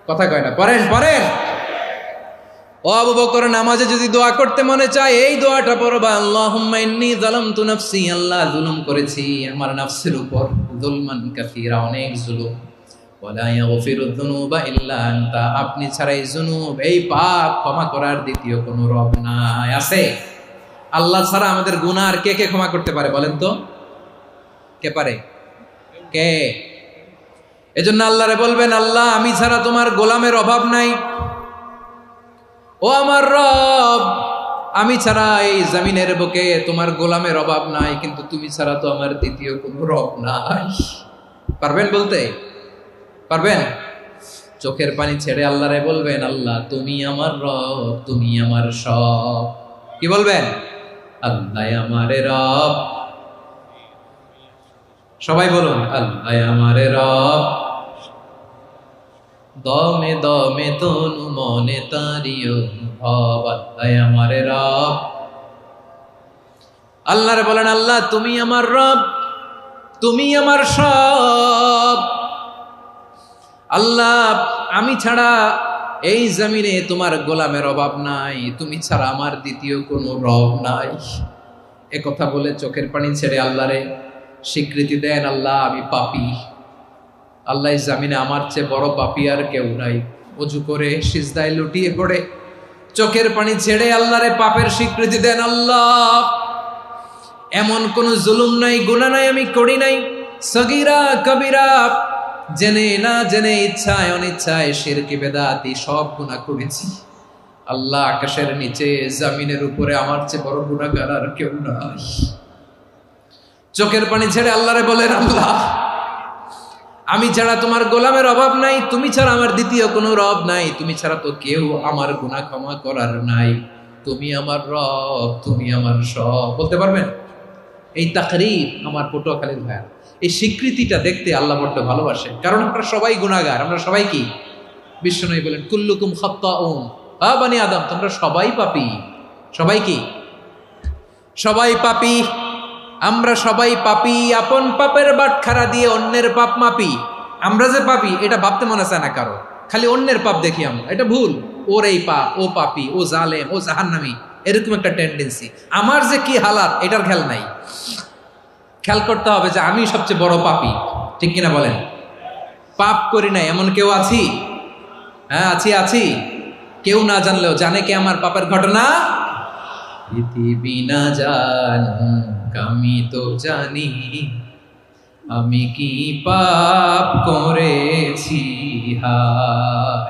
কথা কয় না, পড়েন পড়েন। ও আবু বকর, নামাজে যদি দোয়া করতে মনে চায় এই দোয়াটা পড়বা, আল্লাহুম্মা ইন্নী যালামতু নাফসি, আল্লাহ জুলুম করেছি আমার নফসের উপর, যুলমান কাসীরা অনেক জুলুম, ওয়া লা ইয়াগফিরুয যুনুবা ইল্লা আনতা, আপনি ছাড়া এই জুনুব, এই পাপ ক্ষমা করার দ্বিতীয় কোনো রব নাই। আছে? আল্লাহ ছাড়া আমাদের গুনাহ আর কে কে ক্ষমা করতে পারে বলেন তো? কে পারে? কে? এজন্য আল্লাহরে বলবেন, আল্লাহ আমি ছাড়া তোমার গোলামের অভাব নাই, ও আমার রব আমি ছাড়া এই জমিনের বুকে তোমার গোলামের অভাব নাই, কিন্তু তুমি ছাড়া তো আমার দ্বিতীয় কোনো রব নাই। পারবেন বলতে? পারবেন? চোখের পানি ছেড়ে আল্লাহরে বলবেন, আল্লাহ তুমি আমার রব, তুমি আমার সব। কি বলবেন? আল্লাহ আমারে রব, সবাই বলুন আল্লাহ আমারে রব, দমে দমে তনু মনে তারি অনুভব, আল্লাহ আমার রব। আল্লাহরে বলেন, আল্লাহ তুমি আমার রব, তুমি আমার সব। আল্লাহ আমি ছাড়া এই জমিনে তোমার গোলামের অভাব নাই, তুমি ছাড়া আমার দ্বিতীয় কোনো রব নাই। এ কথা বলে চোখের পানি ছেড়ে আল্লাহরে স্বীকৃতি দেন, আল্লাহ আমি পাপী, আল্লাহ এই জমিনে আমার চেয়ে বড় পাপী আর কেউ নাই। অজু করে সিজদায় লুটিয়ে পড়ে চোখের পানি ছেড়ে আল্লাহরে পাপের স্বীকৃতি দেন, আল্লাহ এমন কোন জুলুম নাই, গুনাহ নাই আমি করি নাই, সগীরা কবিরা, জেনে না জেনে, ইচ্ছায় অনিচ্ছায়, শিরকি বেদাতি সব গুনাহ করেছি। আল্লাহ আকাশের নিচে জমিনের উপরে আমার চেয়ে বড় গুনাহগার আর কেউ নাই। চোখের পানি ছেড়ে আল্লাহরে বলেন, আল্লাহ আমি ছাড়া তোমার গোলামের অভাব নাই, তুমি ছাড়া আমার দ্বিতীয় কোনো রব নাই, তুমি ছাড়া তো কেউ আমার গুনাহ ক্ষমা করার নাই, তুমি আমার রব, তুমি আমার সব। বলতে পারবেন? এই তাকরীর আমার পটুয়াখালীর ভাইয়া, এই স্বীকৃতিটা দেখতে আল্লাহ বড্ড ভালোবাসে, কারণ আমরা সবাই গুনাহগার। আমরা সবাই কি? বিশ্বনবী বলেন, কুল্লুকুম খাত্তাউন, বানি আদম তোমরা সবাই পাপী। সবাই কি? সবাই পাপী। আমরা সবাই পাপী, আপন পাপের বাটখারা দিয়ে অন্যের পাপ মাপি। আমরা যে পাপী এটা ভাবতে মনে চায় না কারো, খালি অন্যের পাপ দেখি আমরা, এটা ভুল। ওর এই পাপ, ও পাপী, ও জালেম, ও জাহান্নামী, এরকম একটা টেন্ডেন্সি। আমার যে কি হালাত এটার খেয়াল নাই। খেয়াল করতে হবে যে আমি সবচেয়ে বড় পাপী, ঠিক কিনা বলেন? পাপ করি নাই এমন কেউ আছি? হ্যাঁ আছি। কেউ না জানলেও জানে কে আমার পাপের ঘটনা? পৃথিবী না জানুক আমি তো জানি, আমি কি পাপ করেছি হায়।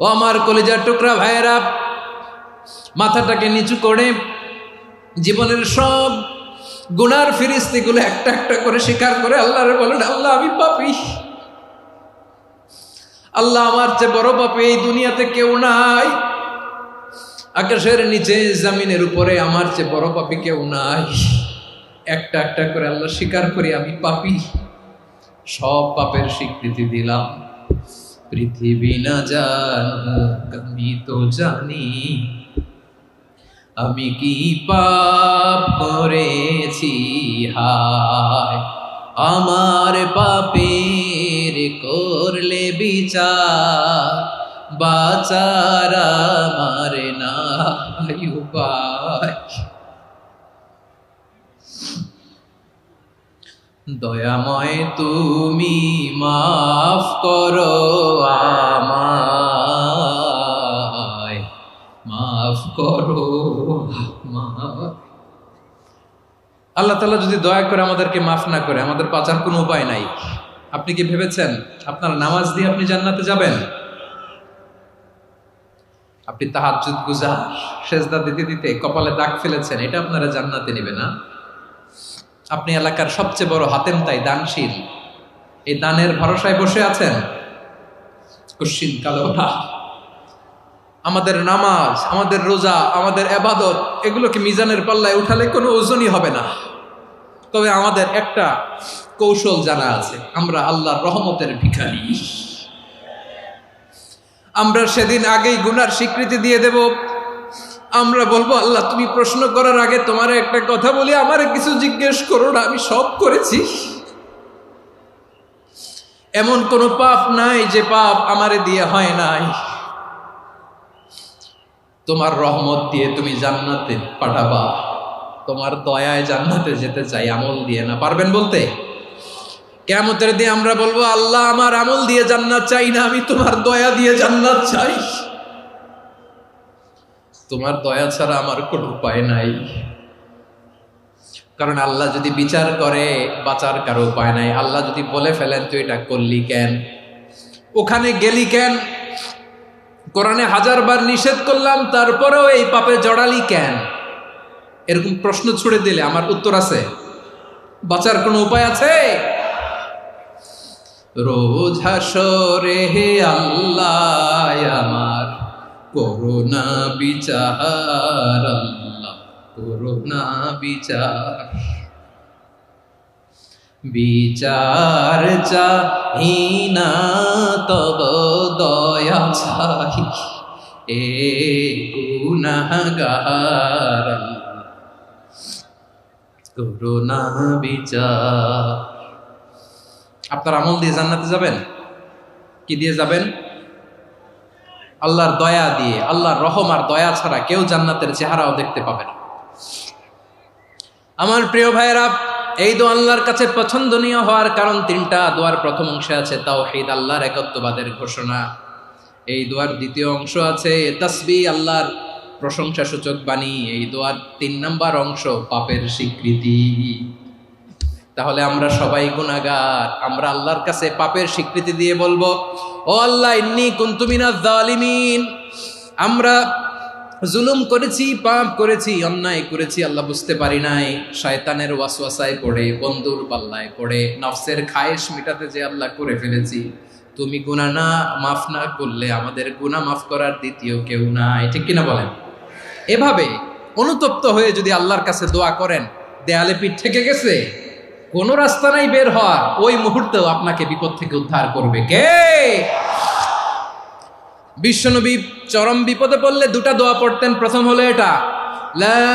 ও আমার কলিজার টুকরা ভাইয়েরা, মাথাটাকে নিচু করে জীবনের সব গুনার ফিরিস্তিগুলো একটা একটা করে স্বীকার করে আল্লাহরে বলেন, আল্লাহ আমি পাপী, আল্লাহ আমার চেয়ে বড় পাপী এই দুনিয়াতে কেউ নাই, আকাশের নিচে জমিনের উপরে আমার চেয়ে বড় পাপী কেউ নাই। একটা একটা করে আল্লাহ স্বীকার করি আমি পাপী, সব পাপের স্বীকৃতি দিলাম। পৃথিবী না জানুক আমি তো জানি, আমি কি পাপ করেছি হায়। আমার পাপের করলে বিচার, বাচার আমার নাই উপায়। দয়াময় তুমি মাফ করো আমায়, মাফ করো আমায়। আল্লাহ তাআলা যদি দয়া করে আমাদেরকে মাফ না করে, আমাদের বাঁচার কোনো উপায় নাই। আপনি কি ভেবেছেন আপনার নামাজ দিয়ে আপনি জান্নাতে যাবেন? আপনি তাহাজ্জুদ গুজার, সেজদা দিতে দিতে কপালে দাগ ফেলেছেন, এটা আপনারা জান্নাতে নেবে না? আপনি এলাকার সবচেয়ে বড় হাতেম তাই দানশীল, এই দানের ভরসায় বসে আছেন, কুশ্চিন কালো না। আমাদের নামাজ, আমাদের রোজা, আমাদের ইবাদত, এগুলোকে মিজানের পাল্লায় উঠালে কোনো ওজনই হবে না। তবে আমাদের একটা কৌশল জানা আছে, আমরা আল্লাহর রহমতের ভিখারি। আমরা সেদিন আগেই গুনার স্বীকৃতি দিয়ে দেব। আমরা বলবো, আল্লাহ তুমি প্রশ্ন করার আগে তোমার একটা কথা বলি, আমারে কিছু জিজ্ঞেস করো না, আমি সব করেছি। এমন কোন পাপ নাই যে পাপ আমারে দিয়ে হয় নাই। তোমার রহমত দিয়ে তুমি জান্নাতে পাঠাবা, তোমার দয়ায় জান্নাতে যেতে চাই, আমল দিয়ে না। পারবেন বলতে? কিয়ামতের দিন আমরা বলবো, আল্লাহ আমার আমল দিয়ে জান্নাত চাই না, আমি তোমার দয়া দিয়ে জান্নাত চাই। তোমার দয়া ছাড়া আমার কোনো উপায় নাই। কারণ আল্লাহ যদি বিচার করে বাঁচার কারো উপায় নাই। আল্লাহ যদি বলে ফেলেন তুই এটা করলি কেন, ওখানে গেলি কেন, কোরআনে 1000 বার নিষেধ করলাম তারপরেও এই পাপে জড়ালি কেন, এরকম প্রশ্ন ছুড়ে দিলে আমার উত্তর আছে? বাঁচার কোনো উপায় আছে? রোজ হাসরে হে আল্লাহ আমার করুণা বিচার, আল্লাহ করুণা বিচার। বিচার চাহি না তব দয়া চাহি এ গুনাহগার করুণা বিচার। আপনার আমল দিয়ে জান্নাতে যাবেন? কি দিয়ে যাবেন? আল্লাহর দয়া দিয়ে। আল্লাহর রহম আর দয়া ছাড়া কেউ জান্নাতের চেহারাও দেখতে পাবে না। আমার প্রিয় ভাইয়েরা, এই দোয়া আল্লাহর কাছে পছন্দনীয় হওয়ার কারণ তিনটা। দোয়ার প্রথম অংশে আছে তাওহীদ, আল্লাহর একত্ববাদের ঘোষণা। এই দোয়ার দ্বিতীয় অংশ আছে তাসবিহ, আল্লাহর প্রশংসা সূচক বাণী। এই দোয়ার ৩ নম্বর অংশ পাপের স্বীকৃতি। তাহলে আমরা সবাই গুনাহগার। আমরা আল্লাহর কাছে পাপের স্বীকৃতি দিয়ে বলবো, ও আল্লাহ, ইন্নী কুনতু মিনাজ জালিমিন। আমরা জুলুম করেছি, পাপ করেছি, অন্যায় করেছি, আল্লাহ বুঝতে পারি নাই। শয়তানের ওয়াসওয়াসায় পড়ে, বন্ধুর পাল্লায় পড়ে, নফসের খায়েশ মিটাতে যে আল্লাহ করে ফেলেছি। তুমি গুনাহ না মাফ না করলে আমাদের গুনাহ মাফ করার দ্বিতীয় কেউ নাই। ঠিক কিনা বলেন? এভাবে অনুতপ্ত হয়ে যদি আল্লাহর কাছে দোয়া করেন, দেয়ালে পিঠ থেকে গেছে, কোনো রাস্তা নাই বের হওয়ার, ওই মুহূর্তেও আপনাকে বিপদ থেকে উদ্ধার করবে কে? বিশ্বনবী চরম বিপদে পড়লে দুটা দোয়া পড়তেন। প্রথম হলো এটা, লা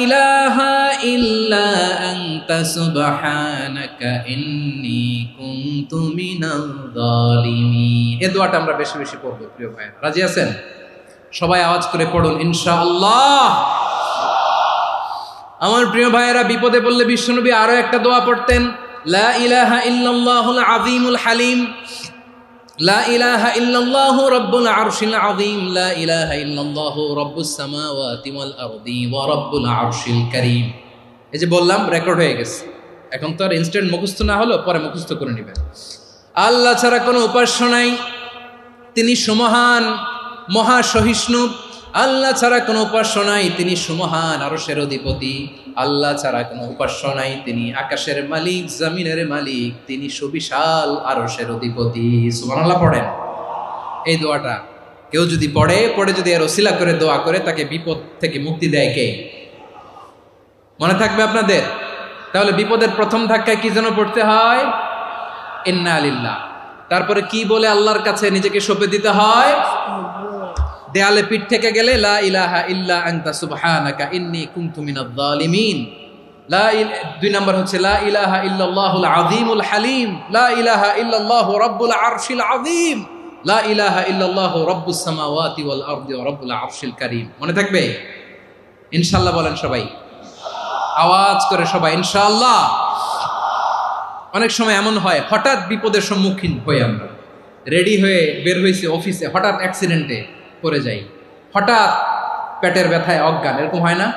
ইলাহা ইল্লা আনতা সুবহানাকা ইন্নী কুনতু মিনাল জালিমিন। এই দোয়াটা আমরা বেশি বেশি পড়ব প্রিয় ভাইরা। রাজি আছেন? সবাই আওয়াজ করে পড়ুন ইনশাআল্লাহ। আমার প্রিয় ভাইয়েরা, বিপদে পড়লে বিশ্বনবী আরো একটা দোয়া পড়তেন, লা ইলাহা ইল্লাল্লাহুল আযীমুল হালিম, লা ইলাহা ইল্লাল্লাহু রাব্বুল আরশিল আযীম, লা ইলাহা ইল্লাল্লাহু রাব্বুস সামাওয়াতি ওয়াল আরদি ওয়া রাব্বুল আরশিল কারীম। এই যে বললাম, রেকর্ড হয়ে গেছে। এখন তো আর ইনস্ট্যান্ট মুখস্থ না হলো, পরে মুখস্থ করে নেবেন। আল্লাহ ছাড়া কোনো উপাস্য নাই, তিনি সুমহান, মহা সহিষ্ণু। আল্লাহ ছাড়া কোনো উপাস্য নাই, তিনি সুমহান, আরশের অধিপতি। আল্লাহ ছাড়া কোনো উপাস্য নাই, তিনি আকাশের মালিক, জমিনের মালিক, তিনি সুবিশাল আরশের অধিপতি। সুবহানাল্লাহ পড়েন। এই দোয়াটা কেউ যদি পড়ে যদি এর ওসিলা করে দোয়া করে, তাকে বিপদ থেকে মুক্তি দেয় কে? মনে থাকবে আপনাদের? তাহলে বিপদের প্রথম ধাক্কায় কি যেন পড়তে হয়? ইন্না লিল্লাহ। তারপরে কি বলে আল্লাহর কাছে নিজেকে সঁপে দিতে হয়? দেয়ালে পিঠ থেকে গেলে লা ইলাহা ইল্লা আনতা সুবহানাকা ইন্নী কুনতু মিনাজ জালিমিন। দুই নম্বর হচ্ছে লা ইলাহা ইল্লাল্লাহুল আযীমুল হালিম, লা ইলাহা ইল্লাল্লাহু রাব্বুল আরশিল আযীম, লা ইলাহা ইল্লাল্লাহু রাব্বুস সামাওয়াতি ওয়াল আরদি ওয়া রাব্বুল আরশিল কারীম। মনে থাকবে? ইনশাআল্লাহ বলেন সবাই, আওয়াজ করে সবাই ইনশাআল্লাহ। অনেক সময় এমন হয়, হঠাৎ বিপদের সম্মুখীন হই আমরা, রেডি হয়ে বের হয়েছে অফিসে, হঠাৎ অ্যাক্সিডেন্টে পড়ে যাই, হঠাৎ পেটের ব্যথায় অজ্ঞান। এরকম হয় না?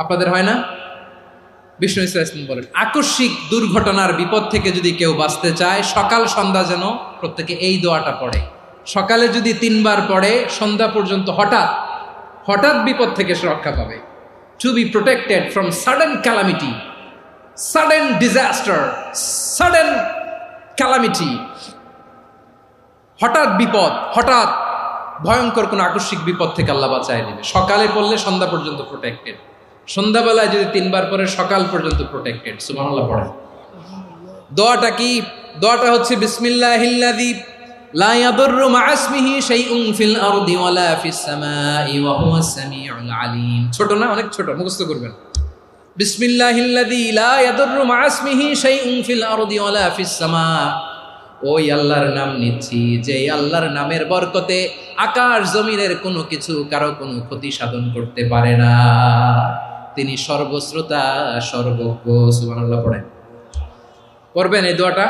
আপনাদের হয় না? বিষ্ণু ইসলাম বলেন, আকস্মিক দুর্ঘটনার বিপদ থেকে যদি কেউ বাঁচতে চায়, সকাল সন্ধ্যা যেন প্রত্যেকে এই দোয়াটা পড়ে। সকালে যদি 3 বার পড়ে, সন্ধ্যা পর্যন্ত হঠাৎ বিপদ থেকে সে রক্ষা পাবে। To be protected from sudden calamity, sudden disaster, sudden calamity. হঠাৎ বিপদ, হঠাৎ ভয়ঙ্কর কোন আকস্মিক বিপদ থেকে আল্লাহ বাঁচায় দিবে। সকালে পড়লে সন্ধ্যা পর্যন্ত প্রোটেক্টেড, সন্ধ্যাবেলায় যদি 3 বার পরে সকাল পর্যন্ত প্রোটেক্টেড। সুবহানাল্লাহ পড়েন। দোয়াটা কি? দোয়াটা হচ্ছে বিসমিল্লাহিল্লাযী লা ইয়াদুররু মা ইসমিহি শাইউন ফিল আরদি ওয়ালা ফিস সামাই ওয়া হুয়াস সামিউল আলিম। ছোট না? অনেক ছোট, মুখস্থ করবেন। বিসমিল্লাহিল্লাযী লা ইয়াদুররু মা ইসমিহি শাইউন ফিল আরদি ওয়ালা ফিস সামা। ওই আল্লাহর নাম নিচ্ছি, যে আল্লাহর নামের বরকতে আকাশ জমিনের কোনো কিছু কারো কোনো ক্ষতি সাধন করতে পারে না। তিনি সর্বশ্রোতা, সর্বজ্ঞ। সুবহানাল্লাহ পড়েন। পড়বেন এই দোয়াটা,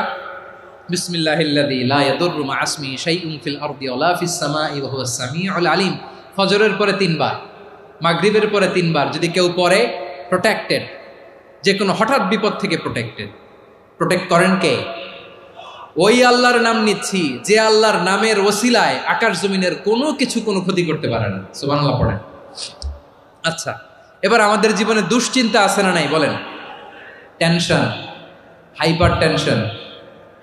বিসমিল্লাহিল্লাযী লা ইয়াদুররু মা ইসমিহি শাইউন ফিল আরদি ওয়ালা ফিস সামাই ওয়া হুয়াস সামিউল আলিম। ফজরের পরে 3 বার, মাগরিবের পরে 3 বার যদি কেউ পড়ে, প্রোটেক্টেড। যে কোনো হঠাৎ বিপদ থেকে প্রোটেক্ট করেন কে? ওই আল্লাহর নাম নিচ্ছি, যে আল্লাহর নামের ওসিলায় আকাশ জমিনের কোনো কিছু কোনো ক্ষতি করতে পারে না। সুবহানাল্লাহ পড়েন। আচ্ছা, এবার আমাদের জীবনে দুশ্চিন্তা আছে না নাই বলেন? Tension, hyper tension,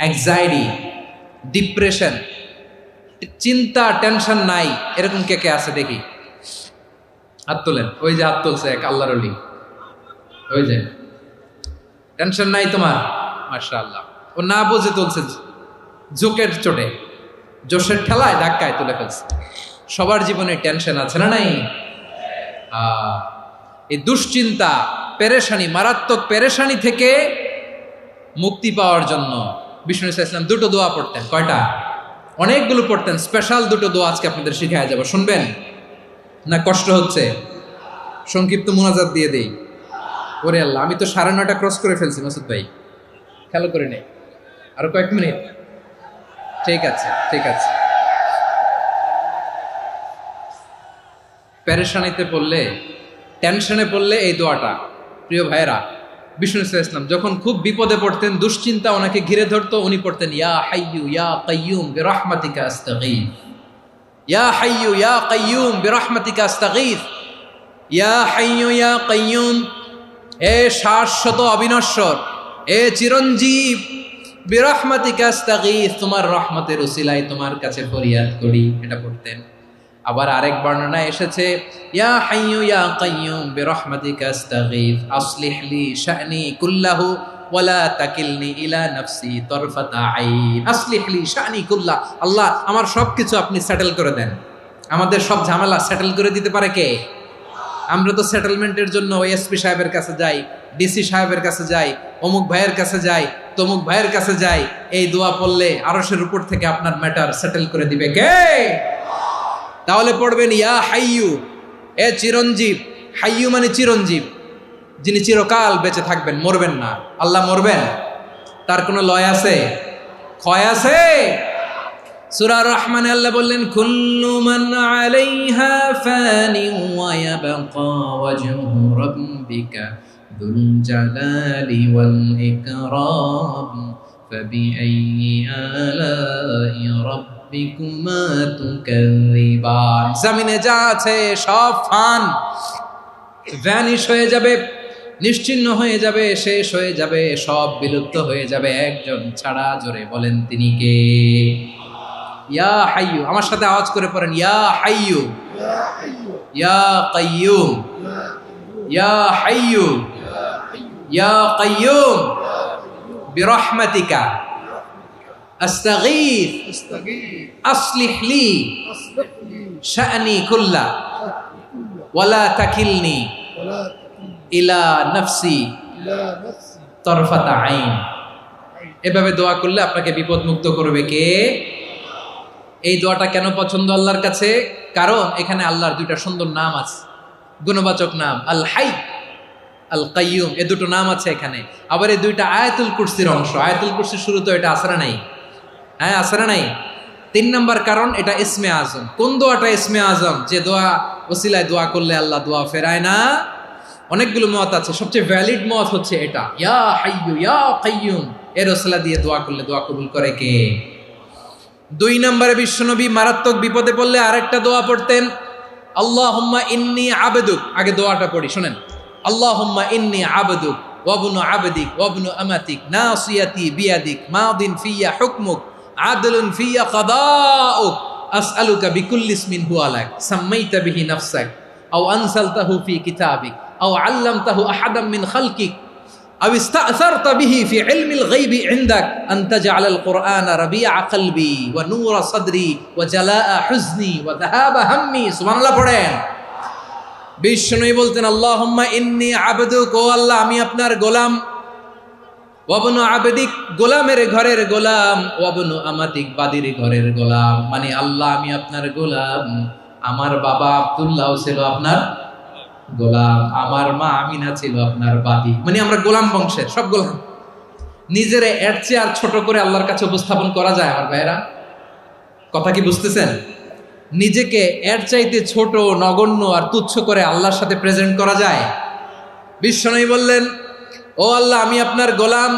anxiety, depression, চিন্তা, টেনশন নাই, এরকম কে কে আছে দেখি? হাত তোলেন। ওই যে হাত তুলছে এক আল্লাহর ওলি, ওই যে টেনশন নাই তোমার, মাশাআল্লাহ। ও না বুঝে তুলছে, ঝোঁকের চোটে, জোশের ঠেলায় ধাক্কায় তুলে ফেলছে। সবার জীবনে টেনশন আছে না নাই? এই দুশ্চিন্তা, পেরেশানি, মারাত্মক পেরেশানি থেকে মুক্তি পাওয়ার জন্য বিষ্ণু ইসলাম দুটো দোয়া পড়তেন। কয়টা? অনেকগুলো পড়তেন। স্পেশাল দুটো দোয়া আজকে আপনাদের শিখায় যাব, শুনবেন না? কষ্ট হচ্ছে? সংক্ষিপ্ত মুনাজাত দিয়ে দেই। ওরে আল্লাহ, আমি তো 9:30 ক্রস করে ফেলছি মাসুদ ভাই, খেয়াল করে নেই। আরো কয়েক মিনিট। ঠিক আছে, ঠিক আছে। পেরেশানিতে পড়লে, টেনশনে পড়লে এই দোয়াটা, প্রিয় ভাইয়েরা, বিষ্ণু ইসলাম যখন খুব বিপদে পড়তেন, দুশ্চিন্তা ওনাকে ঘিরে ধরতো, উনি পড়তেন ইয়া হাইয়ু ইয়া কাইয়ুম বিরহমাতিকা আস্তাগীথ, ইয়া হাইয়ু ইয়া কাইয়ুম বিরহমাতিকা আস্তাগীথ, ইয়া হাইয়ু ইয়া কাইয়ুম, এ শাশ্বত অবিনশ্বর, এ চিরঞ্জীব, বিরহমাতিকা আস্তাগীথ, তোমার রহমতের উসিলায় তোমার কাছে ফরিয়াদ করি। এটা পড়তেন। আবার আরেক বর্ণনায় এসেছে ইয়া হাইয়ু ইয়া কাইয়ুম বিরহমাতিকা আস্তাগীথ আসলিহ লি শা'নি কুল্লাহু ওয়ালা তাকিলনি ইলা নাফসি তারফাতা আইন। আসলিহ লি শা'নি কুল্লাহ, আল্লাহ আমার সবকিছু আপনি সেটেল করে দেন। আমাদের সব ঝামেলা সেটেল করে দিতে পারে কে? আমরা তো সেটেলমেন্টের জন্য এসপি সাহেবের কাছে যাই, ডিসি সাহেবের কাছে যাই, অমুক ভাইয়ের কাছে যাই, তমুক ভাইয়ের কাছে যাই। এই দোয়া পড়লে আরশের উপর থেকে আপনার ম্যাটার সেটেল করে দিবে কে? তাহলে পড়বেন ইয়া হাইয়ু, এ চিরঞ্জীব। হাইয়ু মানে চিরঞ্জীব, যিনি চিরকাল বেঁচে থাকবেন, মরবেন না। আল্লাহ মরবেন? তার কোনো লয় আছে? ক্ষয় আছে? সূরা রহমানে আল্লাহ বললেন কুল্লু মান আলাইহা ফানি ওয়া ইয়াবকা ওয়াজহু রাব্বিকা যুল জালালি ওয়াল ইকরাম ফাবিআইয়ি আলাই রাব্বিকুমা তুকাযিবান। জমিনে যা আছে সব ফান, ভ্যানিশ হয়ে যাবে, নিশ্চিহ্ন হয়ে যাবে, শেষ হয়ে যাবে, সব বিলুপ্ত হয়ে যাবে, একজন ছাড়া। জোরে বলেন তিনি কে? ইয়া হাইয়ু। আমার সাথে আওয়াজ করে পড়েন ইয়া হাইয়ু ইয়া কাইয়ুম ইয়া হাইয়ু ইয়া কাইয়ুম বিরহমাতিকা আস্তাগীথ আসলিহ লি শা'নি কুল্লা ওয়ালা তাকিলনি ইলা নাফসি তারফাতা আইন। এভাবে দোয়া করলে আপনাকে বিপদ মুক্ত করবে কে? এই দোয়াটা কেন পছন্দ আল্লাহর কাছে? কারণ এখানে আল্লাহর দুইটা সুন্দর নাম আছে, গুণবাচক নাম, আল হাই, আল কাইয়ুম। এই দুটো নাম আছে এখানে। আবার এই দুইটা আয়াতুল কুরসির অংশ। আয়াতুল কুরসির শুরু তো এটা আসরা নাই? হ্যাঁ, আসরা নাই। 3 নম্বর কারণ, এটা ইসমে আজম। কোন দোয়াটা ইসমে আজম? যে দোয়া ওসিলায় দোয়া করলে আল্লাহ দোয়া ফেরায় না। অনেকগুলো মত আছে, সবচেয়ে ভ্যালিড মত হচ্ছে এটা, ইয়া হাইয়ু ইয়া কাইয়ুম। এর ওসিলা দিয়ে দোয়া করলে দোয়া কবুল করে কে? 2 নম্বরে বিশ্বনবী মারাত্মক বিপদে পড়লে আরেকটা দোয়া পড়তেন, আল্লাহুম্মা ইন্নী আবদুক। আগে দোয়াটা পড়ি, শুনেন। আল্লাহুম্মা ইন্নী আবদুক ওয়া ইবনু আবদিক ওয়া ইবনু আমাতিক নাসিয়াতি বিয়াদিক মাদিন ফিয়া হুকমুক আদলুন ফিয়া কাদাউক আসআলুকা বিকুল্লি ইসমিন হুয়া লাক সাম্মাইতা বিহি নাফসাক আও আনসালতাহু ফি কিতাবিক আও আল্লামতাহু আহাদাম মিন খালকিক আও ইস্তা'সারতা বিহি ফি ইলমিল গায়বি ইনদাক আন তাজআলাল কুরআনা রাবিআ কলবি ওয়া নূরা সাদরি ওয়া জালাআ হুজনি ওয়া যাহাবা হাম্মি। সুবহানাল্লাহ পড়েন। বিষ্ণুই বলতেন আল্লাহুম্মা ইন্নী আবদুক, ও আল্লাহ আমি আপনার গোলাম, ওয়া ইবনু আবদিক, গোলামের ঘরের গোলাম, ওয়া ইবনু আমাতিক, বাদীর ঘরের গোলাম। মানে আল্লাহ আমি আপনার গোলাম। আমার বাবা আব্দুল্লাহ ছিল আপনার গোলাম, আমার মা আমিনা ছিল আপনার বাদী। মানে আমরা গোলাম বংশের, সব গোলাম। নিজের এর চেয়ে আর ছোট করে আল্লাহর কাছে উপস্থাপন করা যায় আমার ভাইয়েরা? কথা কি বুঝতেছেন? নিজেকে এর চাইতে ছোট, নগণ্য আর তুচ্ছ করে আল্লাহর সাথে প্রেজেন্ট করা যায়? বিশ্বনবী বললেন, ও আল্লাহ আমি আপনার গোলাম,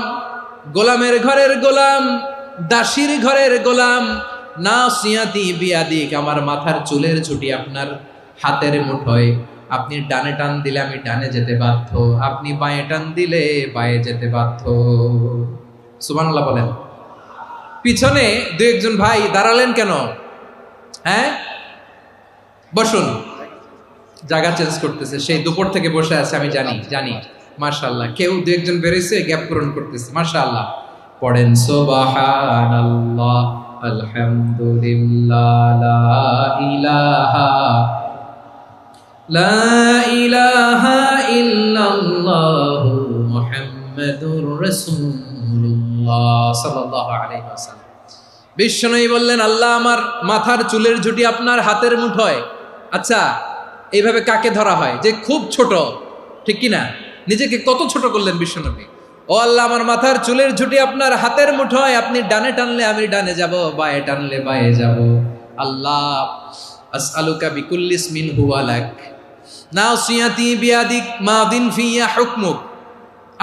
গোলামের ঘরের গোলাম, দাসীর ঘরের গোলাম। নাসিয়াতি বিয়াদিক, আমার মাথার চুলের ছুটি আপনার হাতের মুঠোয়। আপনি ডানে টান দিলে আমি ডানে যেতে বাধ্য, আপনি বাঁয়ে টান দিলে বাঁয়ে যেতে বাধ্য। সুবহানাল্লাহ বলেন। পিছনে 2-1 ভাই দাঁড়ালেন কেন? হ্যাঁ, বসুন। জায়গা চেঞ্জ করতেছে, সেই দুপুর থেকে বসে আছে, আমি জানি। মাশাআল্লাহ। কেউ 2-1 বেরোইছে, গ্যাপ পূরণ করতেছে। মাশাআল্লাহ। পড়েন সুবহানাল্লাহ, আলহামদুলিল্লাহ, লা ইলাহা ইল্লাল্লাহু মুহাম্মাদুর রাসূলুল্লাহ সাল্লাল্লাহু আলাইহি ওয়াসাল্লাম। বিশ্বনবী বললেন, আল্লাহ আমার মাথার চুলের ঝুঁটি আপনার হাতের মুঠোয়। আচ্ছা, এইভাবে কাকে ধরা হয়? যে খুব ছোট, ঠিক কি না? নিজেকে কত ছোট করলেন বিশ্বনবী। ও আল্লাহ, আমার মাথার চুলের ঝুঁটি আপনার হাতের মুঠোয়, আপনি ডানে টানলে আমি ডানে যাব, বায়ে টানলে বায়ে যাব। আল্লাহ, আসআলুকা বিকুল্লি ইসমিন হুয়া লাক নাসিয়াতি বিয়াদিক মাদিন ফিয়া হুকমুক।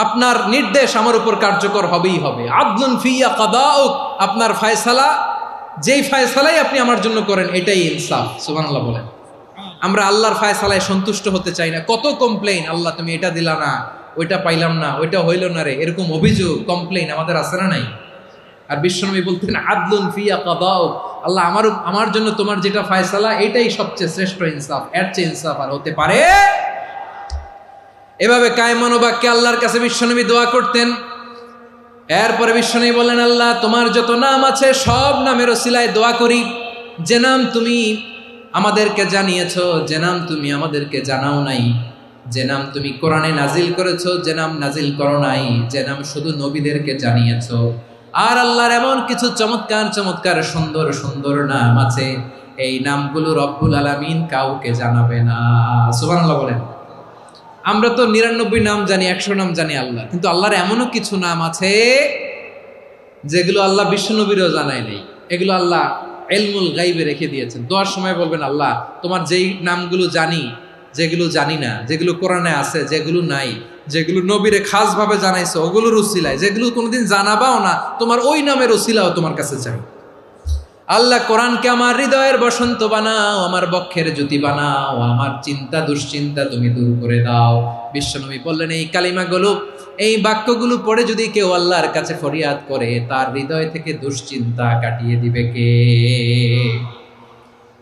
আপনার নির্দেশ আমার উপর কার্যকর হবেই হবে। আদলুন ফিয়া কাদাউক, আপনার ফয়সালা, যেই ফয়সালাই আপনি আমার জন্য করেন এটাই ইনসাফ। সুবহানাল্লাহ বলেন। আমরা আল্লাহর ফয়সালায় সন্তুষ্ট হতে চাই না। কত কমপ্লেইন, আল্লাহ তুমি এটা দিলা না, ওইটা পাইলাম না, ওইটা হইল না রে, এরকম অভিযোগ কমপ্লেইন আমাদের আছে না নাই? আর বিশ্বনবী বলতেন আদলুন ফিয়া কাদাউক, আল্লাহ আমার জন্য তোমার যেটা ফয়সালা এটাই সবচেয়ে শ্রেষ্ঠ ইনসাফ, এর চেয়ে ইনসাফ আর হতে পারে? এভাবে কায়মান বাক্যে আল্লাহর কাছে বিশ্বনবী দোয়া করতেন। এরপরে বিশ্বনবী বললেন, আল্লাহ তোমার যত নাম আছে সব নামের ওসিলায় দোয়া করি, যে নাম তুমি আমাদেরকে জানিয়েছো, যে নাম তুমি আমাদেরকে জানাও নাই, যে নাম তুমি কোরআনে নাজিল করেছো, যে নাম নাজিল করো নাই, যে নাম শুধু নবীদেরকে জানিয়েছো। আর আল্লাহর এমন কিছু চমৎকার চমৎকার সুন্দর সুন্দর নাম আছে, এই নামগুলো রব্বুল আলামিন কাউকে জানাবে না। সুবহানাল্লাহ বলেন। আমরা তো 99 নাম জানি, 100 নাম জানি আল্লাহ, কিন্তু আল্লাহর এমনও কিছু নাম আছে যেগুলো আল্লাহ বিশ্বনবীরও জানায় নেই। এগুলো আল্লাহ ইলমুল গায়বে রেখে দিয়েছেন। দোয়ার সময় বলবেন, আল্লাহ তোমার যেই নামগুলো জানি, যেগুলো জানি না, যেগুলো কোরআনে আছে, যেগুলো নাই, যেগুলো নবীরে খাস ভাবে জানাইছো ওগুলোর উসিলায়, যেগুলো কোনোদিন জানাবাও না তোমার ওই নামের উসিলাও তোমার কাছে চাই। আল্লাহ কোরআনকে আমার হৃদয়ের বসন্ত বানাও, আমার বক্ষের জ্যোতি বানাও, আমার চিন্তা দুশ্চিন্তা তুমি দূর করে দাও। বিশ্বনবী বললেন, এই কালিমাগুলো, এই বাক্যগুলো পড়ে যদি কেউ আল্লাহর কাছে ফরিয়াদ করে, তার হৃদয় থেকে দুশ্চিন্তা কাটিয়ে দিবে কে?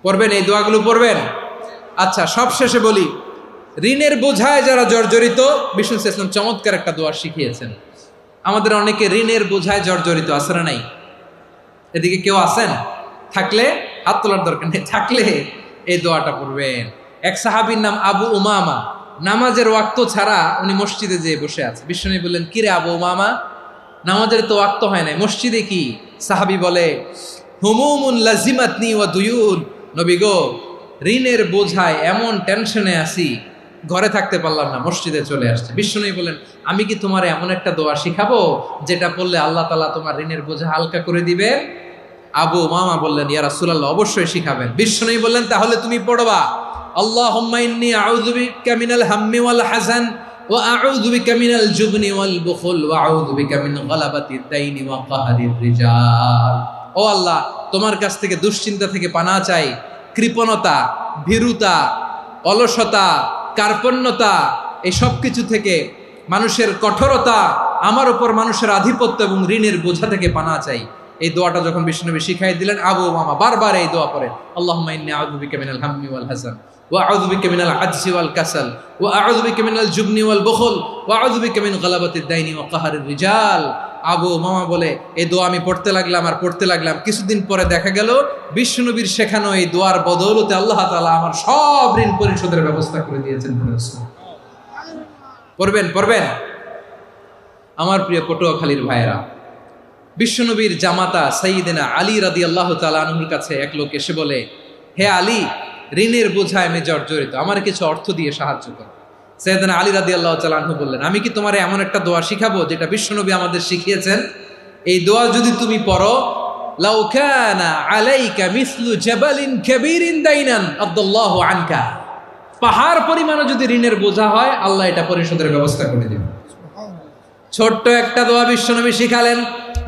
পড়বেন, এই দোয়াগুলো পড়বেন। আচ্ছা, সব শেষে বলি, ঋণের বোঝায় যারা জর্জরিত, বিষ্ণু ইসলাম চমৎকার একটা দোয়া শিখিয়েছেন। আমাদের অনেকে ঋণের বোঝায় জর্জরিত, আছে না নাই? এদিকে কেউ আছেন? থাকলে হাত তোলার দরকার নেই, থাকলে এই দোয়াটা পড়বেন। এক সাহাবীর নাম আবু উমামা, নামাজের ওয়াক্ত ছাড়া উনি মসজিদে যেয়ে বসে আছে। বিশ্বনবী বললেন, কিরে আবু উমামা, নামাজের তো ওয়াক্ত হয় নাই, মসজিদে কি? সাহাবী বলে, হুমুমুন লাজিমাতনি ওয়া দুয়ুন, নবী গো, ঋণের বোঝায় এমন টেনশনে আছি, ঘরে থাকতে পারলাম না, মসজিদে চলে আসছে। বিশ্বনবী বলেন, আমি কি তোমার এমন একটা দোয়া শিখাবো যেটা পড়লে আল্লাহ তাআলা তোমার ঋণের বোঝা হালকা করে দিবে? আবু উমামা বললেন, ইয়া রাসূলুল্লাহ, অবশ্যই শিখাবেন। বিশ্বনবী বললেন, তাহলে তুমি পড়বা, আল্লাহুম্মা ইন্নী আউযু বিকা মিনাল হাম্মি ওয়াল হাযান ওয়া আউযু বিকা মিনাল জুবনি ওয়াল বুখল ওয়া আউযু বিকা মিন গালাবাতিদ দাইনি ওয়া কাহরির রিজাল। ও আল্লাহ, তোমার কাছ থেকে দুশ্চিন্তা থেকে পানাহ চাই, কৃপণতা, ভীরুতা, অলসতা, কার্পণ্যতা, এই সব কিছু থেকে, মানুষের কঠোরতা, আমার উপর মানুষের আধিপত্য এবং ঋণের বোঝা থেকে পানাহ চাই। এই দোয়াটা যখন বিশ্বনবী শিখাই দিলেন, আবু উমামা বারবার এই দোয়া পড়েন, আল্লাহুম্মা ইন্নী আউযু বিকা মিনাল হাম্মি ওয়াল হাযান ওয়া আউযু বিকা মিনাল আজজি ওয়াল কাসাল ওয়া আউযু বিকা মিনাল জুবনি ওয়াল বুখল ওয়া আউযু বিকা মিন গালাবাতিদ দাইনি ওয়া কাহরির রিজাল। আবু উমামা বলে, এই দোয়া আমি পড়তে লাগলাম আর পড়তে লাগলাম, কিছুদিন পরে দেখা গেল বিশ্বনবীর শেখানো এই দোয়ার বদৌলতে আল্লাহ তাআলা আমার সব ঋণ পরিশোধের ব্যবস্থা করে দিয়েছেন। পড়বেন, পড়বেন। আমার প্রিয় পটুয়াখালীর ভাইয়েরা, বিশ্বনবীর জামাতা সাইয়্যিদিনা আলী রাদিয়াল্লাহু তাআলা আনহুর কাছে এক লোক এসে বলে, হে আলী, ঋণের বোঝায় আমি জর্জরিত, আমার কিছু অর্থ দিয়ে সাহায্য করো। সাইয়্যিদিনা আলী রাদিয়াল্লাহু তাআলা আনহু বললেন, আমি কি তোমার এমন একটা দোয়া শিখাবো যেটা বিশ্বনবী আমাদের শিখিয়েছেন? এই দোয়া যদি তুমি পড়ো, লাউ কানা আলাইকা মিসলু জাবালিন কাবীরিন দাইনান আদাল্লাহু আনকা, পাহাড় পরিমাণও যদি ঋণের বোঝা হয়, আল্লাহ এটা পরিশোধের ব্যবস্থা করে দেবে। ছোট্ট একটা দোয়া বিশ্বনবী শিখালেন,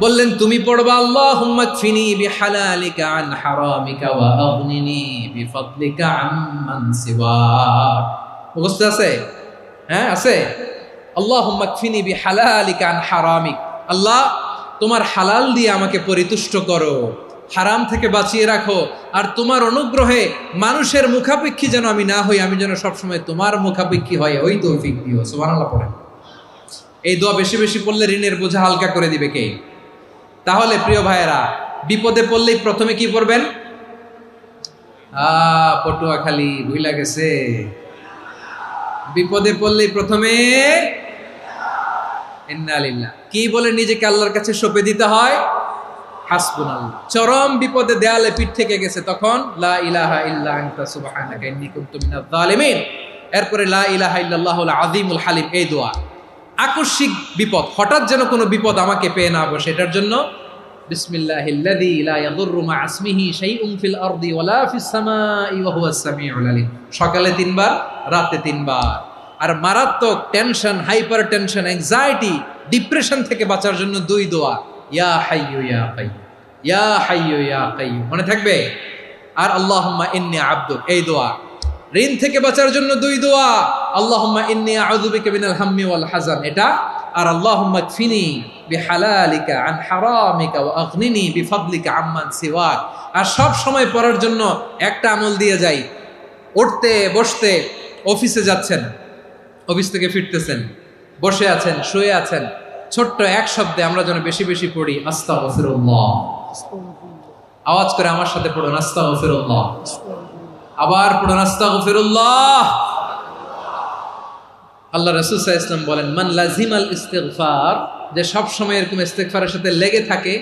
বললেন, তুমি পড়বা, আল্লাহুম্মা কফিনি বিহালালিকা আন হারামিকা ওয়া আগনিনি বিফাদলিকা আম্মান সিওয়াক। মুখস্থ আছে? হ্যাঁ, আছে। আল্লাহুম্মা কফিনি বিহালালিকা আন হারামিক, আল্লাহ তোমার হালাল দিয়ে আমাকে পরিতুষ্ট করো, হারাম থেকে বাঁচিয়ে রাখো, আর তোমার অনুগ্রহে মানুষের মুখাপেক্ষী যেন আমি না হই, আমি যেন সবসময় তোমার মুখাপেক্ষী হয়, ওই তৌফিক দিও। সুবহানাল্লাহ পড়েন। এই দোয়া বেশি বেশি পড়লে ঋণের বোঝা হালকা করে দিবে কে? তাহলে প্রিয় ভাইয়েরা, বিপদে পড়লেই প্রথমে কি পড়বেন? পটুয়াখালী ভুইলা গেছে। বিপদে পড়লেই প্রথমে ইন্না লিল্লাহ কি বলে নিজেকে আল্লাহর কাছে সঁপে দিতে হয়? হাসবুনাল্লাহ। চরম বিপদে দেয়ালে পিঠ থেকে গেছে, তখন লা ইলাহা ইল্লা আনতা সুবহানাকা ইন্নী কুনতু মিনাজ জালিমিন। এরপরে লা ইলাহা ইল্লাল্লাহুল আযীমুল হালিম, এই দোয়া। আকস্মিক বিপদ, হঠাৎ যেন কোনো বিপদ আমাকে পেয়ে না বসে, এটার জন্য বিসমিল্লাহিল্লাযী লা ইয়াদুররু মা ইসমিহি শাইউন ফিল আরদি ওয়ালা ফিস সামাই ওয়া হুয়াস সামিউল আলীম। সকালে 3 বার, রাতে 3 বার। আর মারাত্মক tension, hyper tension, anxiety, depression থেকে বাঁচার জন্য 2 দোয়া, ইয়া হাইয়্যু ইয়া কাইয়্যুম, ইয়া হাইয়্যু ইয়া কাইয়্যুম, মনে থাকবে? আর আল্লাহুম্মা ইন্নী আবদুক, এই দোয়া। ঋণ থেকে বাঁচার জন্য 2 দোয়া, আল্লাহুম্মা ইন্নী আউযু বিকা মিনাল হাম্মি ওয়াল হাযান, এটা। আর আল্লাহুম্মা কফিনি বিহালালিকা আন হারামিকা ওয়া আগনিনি বিফাদলিকা আম্মান সিওয়াক। আর সব সময় পড়ার জন্য একটা আমল দিয়ে যাই, উঠতে বসতে, অফিসে যাচ্ছেন, অফিস থেকে ফিরতেছেন, বসে আছেন, শুয়ে আছেন, ছোট্ট এক শব্দে আমরা যেন বেশি বেশি পড়ি আস্তাগফিরুল্লাহ। আওয়াজ করে আমার সাথে পড়ুন আস্তাগফিরুল্লাহ। আবার পড়ুন আস্তাগফিরুল্লাহ। আল্লাহ রাসূল সাল্লাল্লাহু আলাইহি ওয়াসাল্লাম বলেন, মান লাজিমাল ইস্তিগফার, যে সব সময় এরকম ইস্তিগফারের সাথে লেগে থাকে,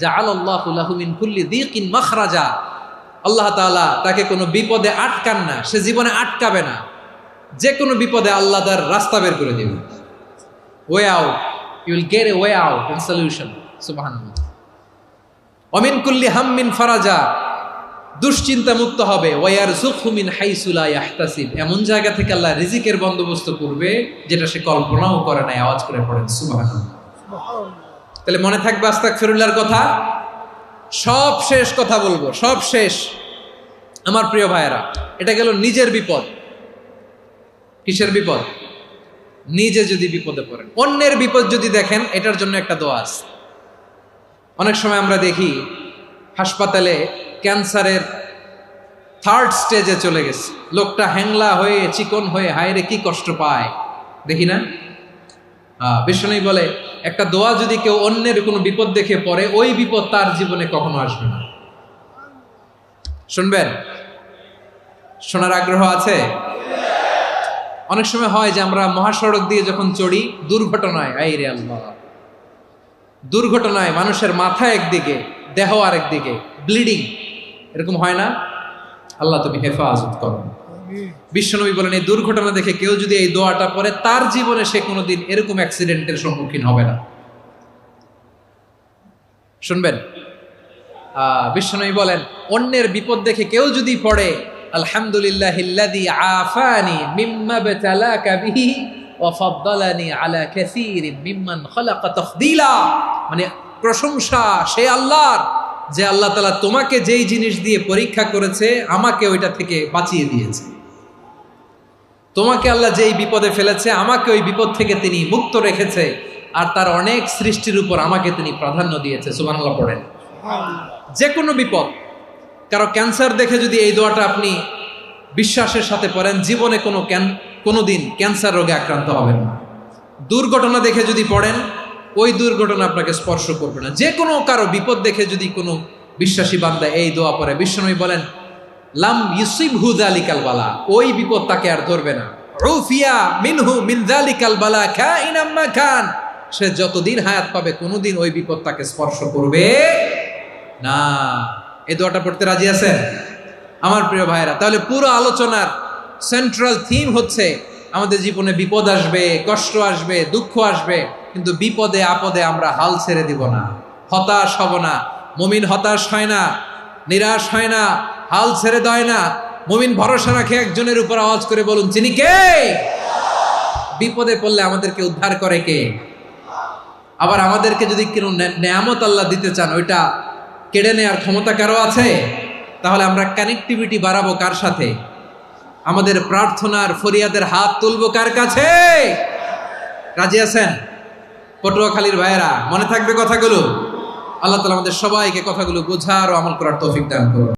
জাআলাল্লাহু লাহু মিন কুল্লি দীকিন মাখরাজা, আল্লাহ তাআলা তাকে কোনো বিপদে আটকান না, সে জীবনে আটকাবে না। যে কোনো বিপদে আল্লাহ তার রাস্তা বের করে দিবেন, way out, you will get a way out and solution. সুবহানাল্লাহ। ওয়া মিন কুল্লি হাম্মিন ফারাজা, দুশ্চিন্তা মুক্ত হবে। ওয়ারযুকহু মিন হাইসু লা ইয়াহতাসিব, এমন জায়গা থেকে আল্লাহ রিজিকের বন্দোবস্ত করবে যেটা সে কল্পনাও করে নাই। আওয়াজ করে পড়েন সুবহানাল্লাহ। তাহলে মনে থাকবে আস্তাগফিরুল্লাহর কথা। সব শেষ কথা বলবো, সব শেষ আমার প্রিয় ভাইয়েরা। এটা গেল নিজের বিপদ। কিসের বিপদ? নিজে যদি বিপদে পড়েন। অন্যের বিপদ যদি দেখেন, এটার জন্য একটা দোয়া আছে। অনেক সময় আমরা দেখি হাসপাতালে ক্যান্সারের 3rd স্টেজে চলে গেছে, লোকটা হ্যাংলা হয়ে, চিকন হয়ে, হায়রে কি কষ্ট পায়, দেখি না? বিষ্ণু বলে, একটা দোয়া যদি কেউ অন্যের কোনো বিপদ দেখে পড়ে, ওই বিপদ তার জীবনে কখনো আসবে না। শুনবেন? শোনার আগ্রহ আছে? অনেক সময় হয় যে আমরা মহাসড়ক দিয়ে যখন চড়ি, দুর্ঘটনায়, আইরে আল্লাহ, দুর্ঘটনায় মানুষের মাথা একদিকে, দেহ আরেকদিকে, ব্লিডিং, এরকম হয় না? আল্লাহ তুমি হেফাজত করো। বিশ্বনবী বলেন, এই দুর্ঘটনা দেখে কেউ যদি এই দোয়াটা পড়ে, তার জীবনে সে কোনোদিন এরকম অ্যাক্সিডেন্টের সম্মুখীন হবে না। শুনবেন? বিশ্বনবী বলেন, অন্যের বিপদ দেখে কেউ যদি পড়ে, আলহামদুলিল্লাহিল্লাযী আফানি মিম্মা বাতালাকা বিহি ওয়া ফাদ্দালানি আলা কাসীরিন মিম্মান খালাকা তাফদীলা, মানে প্রশংসা সে আল্লাহর, যে আল্লাহ তাআলা তোমাকে যেই জিনিস দিয়ে পরীক্ষা করেছে, আমাকে ওইটা থেকে বাঁচিয়ে দিয়েছে। তোমাকে আল্লাহ যেই বিপদে ফেলেছে, আমাকে ওই বিপদ থেকে তিনি মুক্ত রেখেছে, আর তার অনেক সৃষ্টির উপর আমাকে তিনি প্রাধান্য দিয়েছে। সুবহানাল্লাহ পড়েন। যে কোনো বিপদ, কারো ক্যান্সার দেখে যদি এই দোয়াটা আপনি বিশ্বাসের সাথে পড়েন, জীবনে কোনোদিন ক্যান্সার রোগে আক্রান্ত হবেন না। দুর্ঘটনা দেখে যদি পড়েন, ওই দুর্ঘটনা আপনাকে স্পর্শ করবে না। যে কোনো কারো বিপদ দেখে যদি কোনো বিশ্বাসী বান্দা এই দোয়া পড়ে, বিশ্বনবী বলেন, লাম ইউসিবহু যালিকাল বালা, ওই বিপদ তাকে আর ধরবে না। উফিয়া মিনহু মিন যালিকাল বালা কাইনাম মা কান, সে যতদিন হায়াত পাবে কোনোদিন ওই বিপদ তাকে স্পর্শ করবে না। এই দোয়াটা পড়তে রাজি আছেন আমার প্রিয় ভাইরা? তাহলে পুরো আলোচনার সেন্ট্রাল থিম হচ্ছে, আমাদের জীবনে বিপদ আসবে, কষ্ট আসবে, দুঃখ আসবে, কিন্তু বিপদে আপদে আমরা হাল ছেড়ে দিব না, হতাশ হব না। মুমিন হতাশ হয় না, নিরাশ হয় না, হাল ছেড়ে দেয় না। মুমিন ভরসা রাখে একজনের উপর। আওয়াজ করে বলুন, যিনি কে? বিপদে পড়লে আমাদেরকে উদ্ধার করে কে? আবার আমাদেরকে যদি কোনো নেয়ামত আল্লাহ দিতে চান, ওইটা কেড়ে নেওয়ার ক্ষমতা কারো আছে? তাহলে আমরা কানেক্টিভিটি বাড়াবো কার সাথে? আমাদের প্রার্থনার ফরিয়াদের হাত তুলবো কার কাছে? রাজি আছেন পটুয়াখালীর ভাইয়েরা? মনে থাকবে কথাগুলো? আল্লাহ তাআলা আমাদের সবাইকে কথাগুলো বোঝার ও আমল করার তৌফিক দান করুন।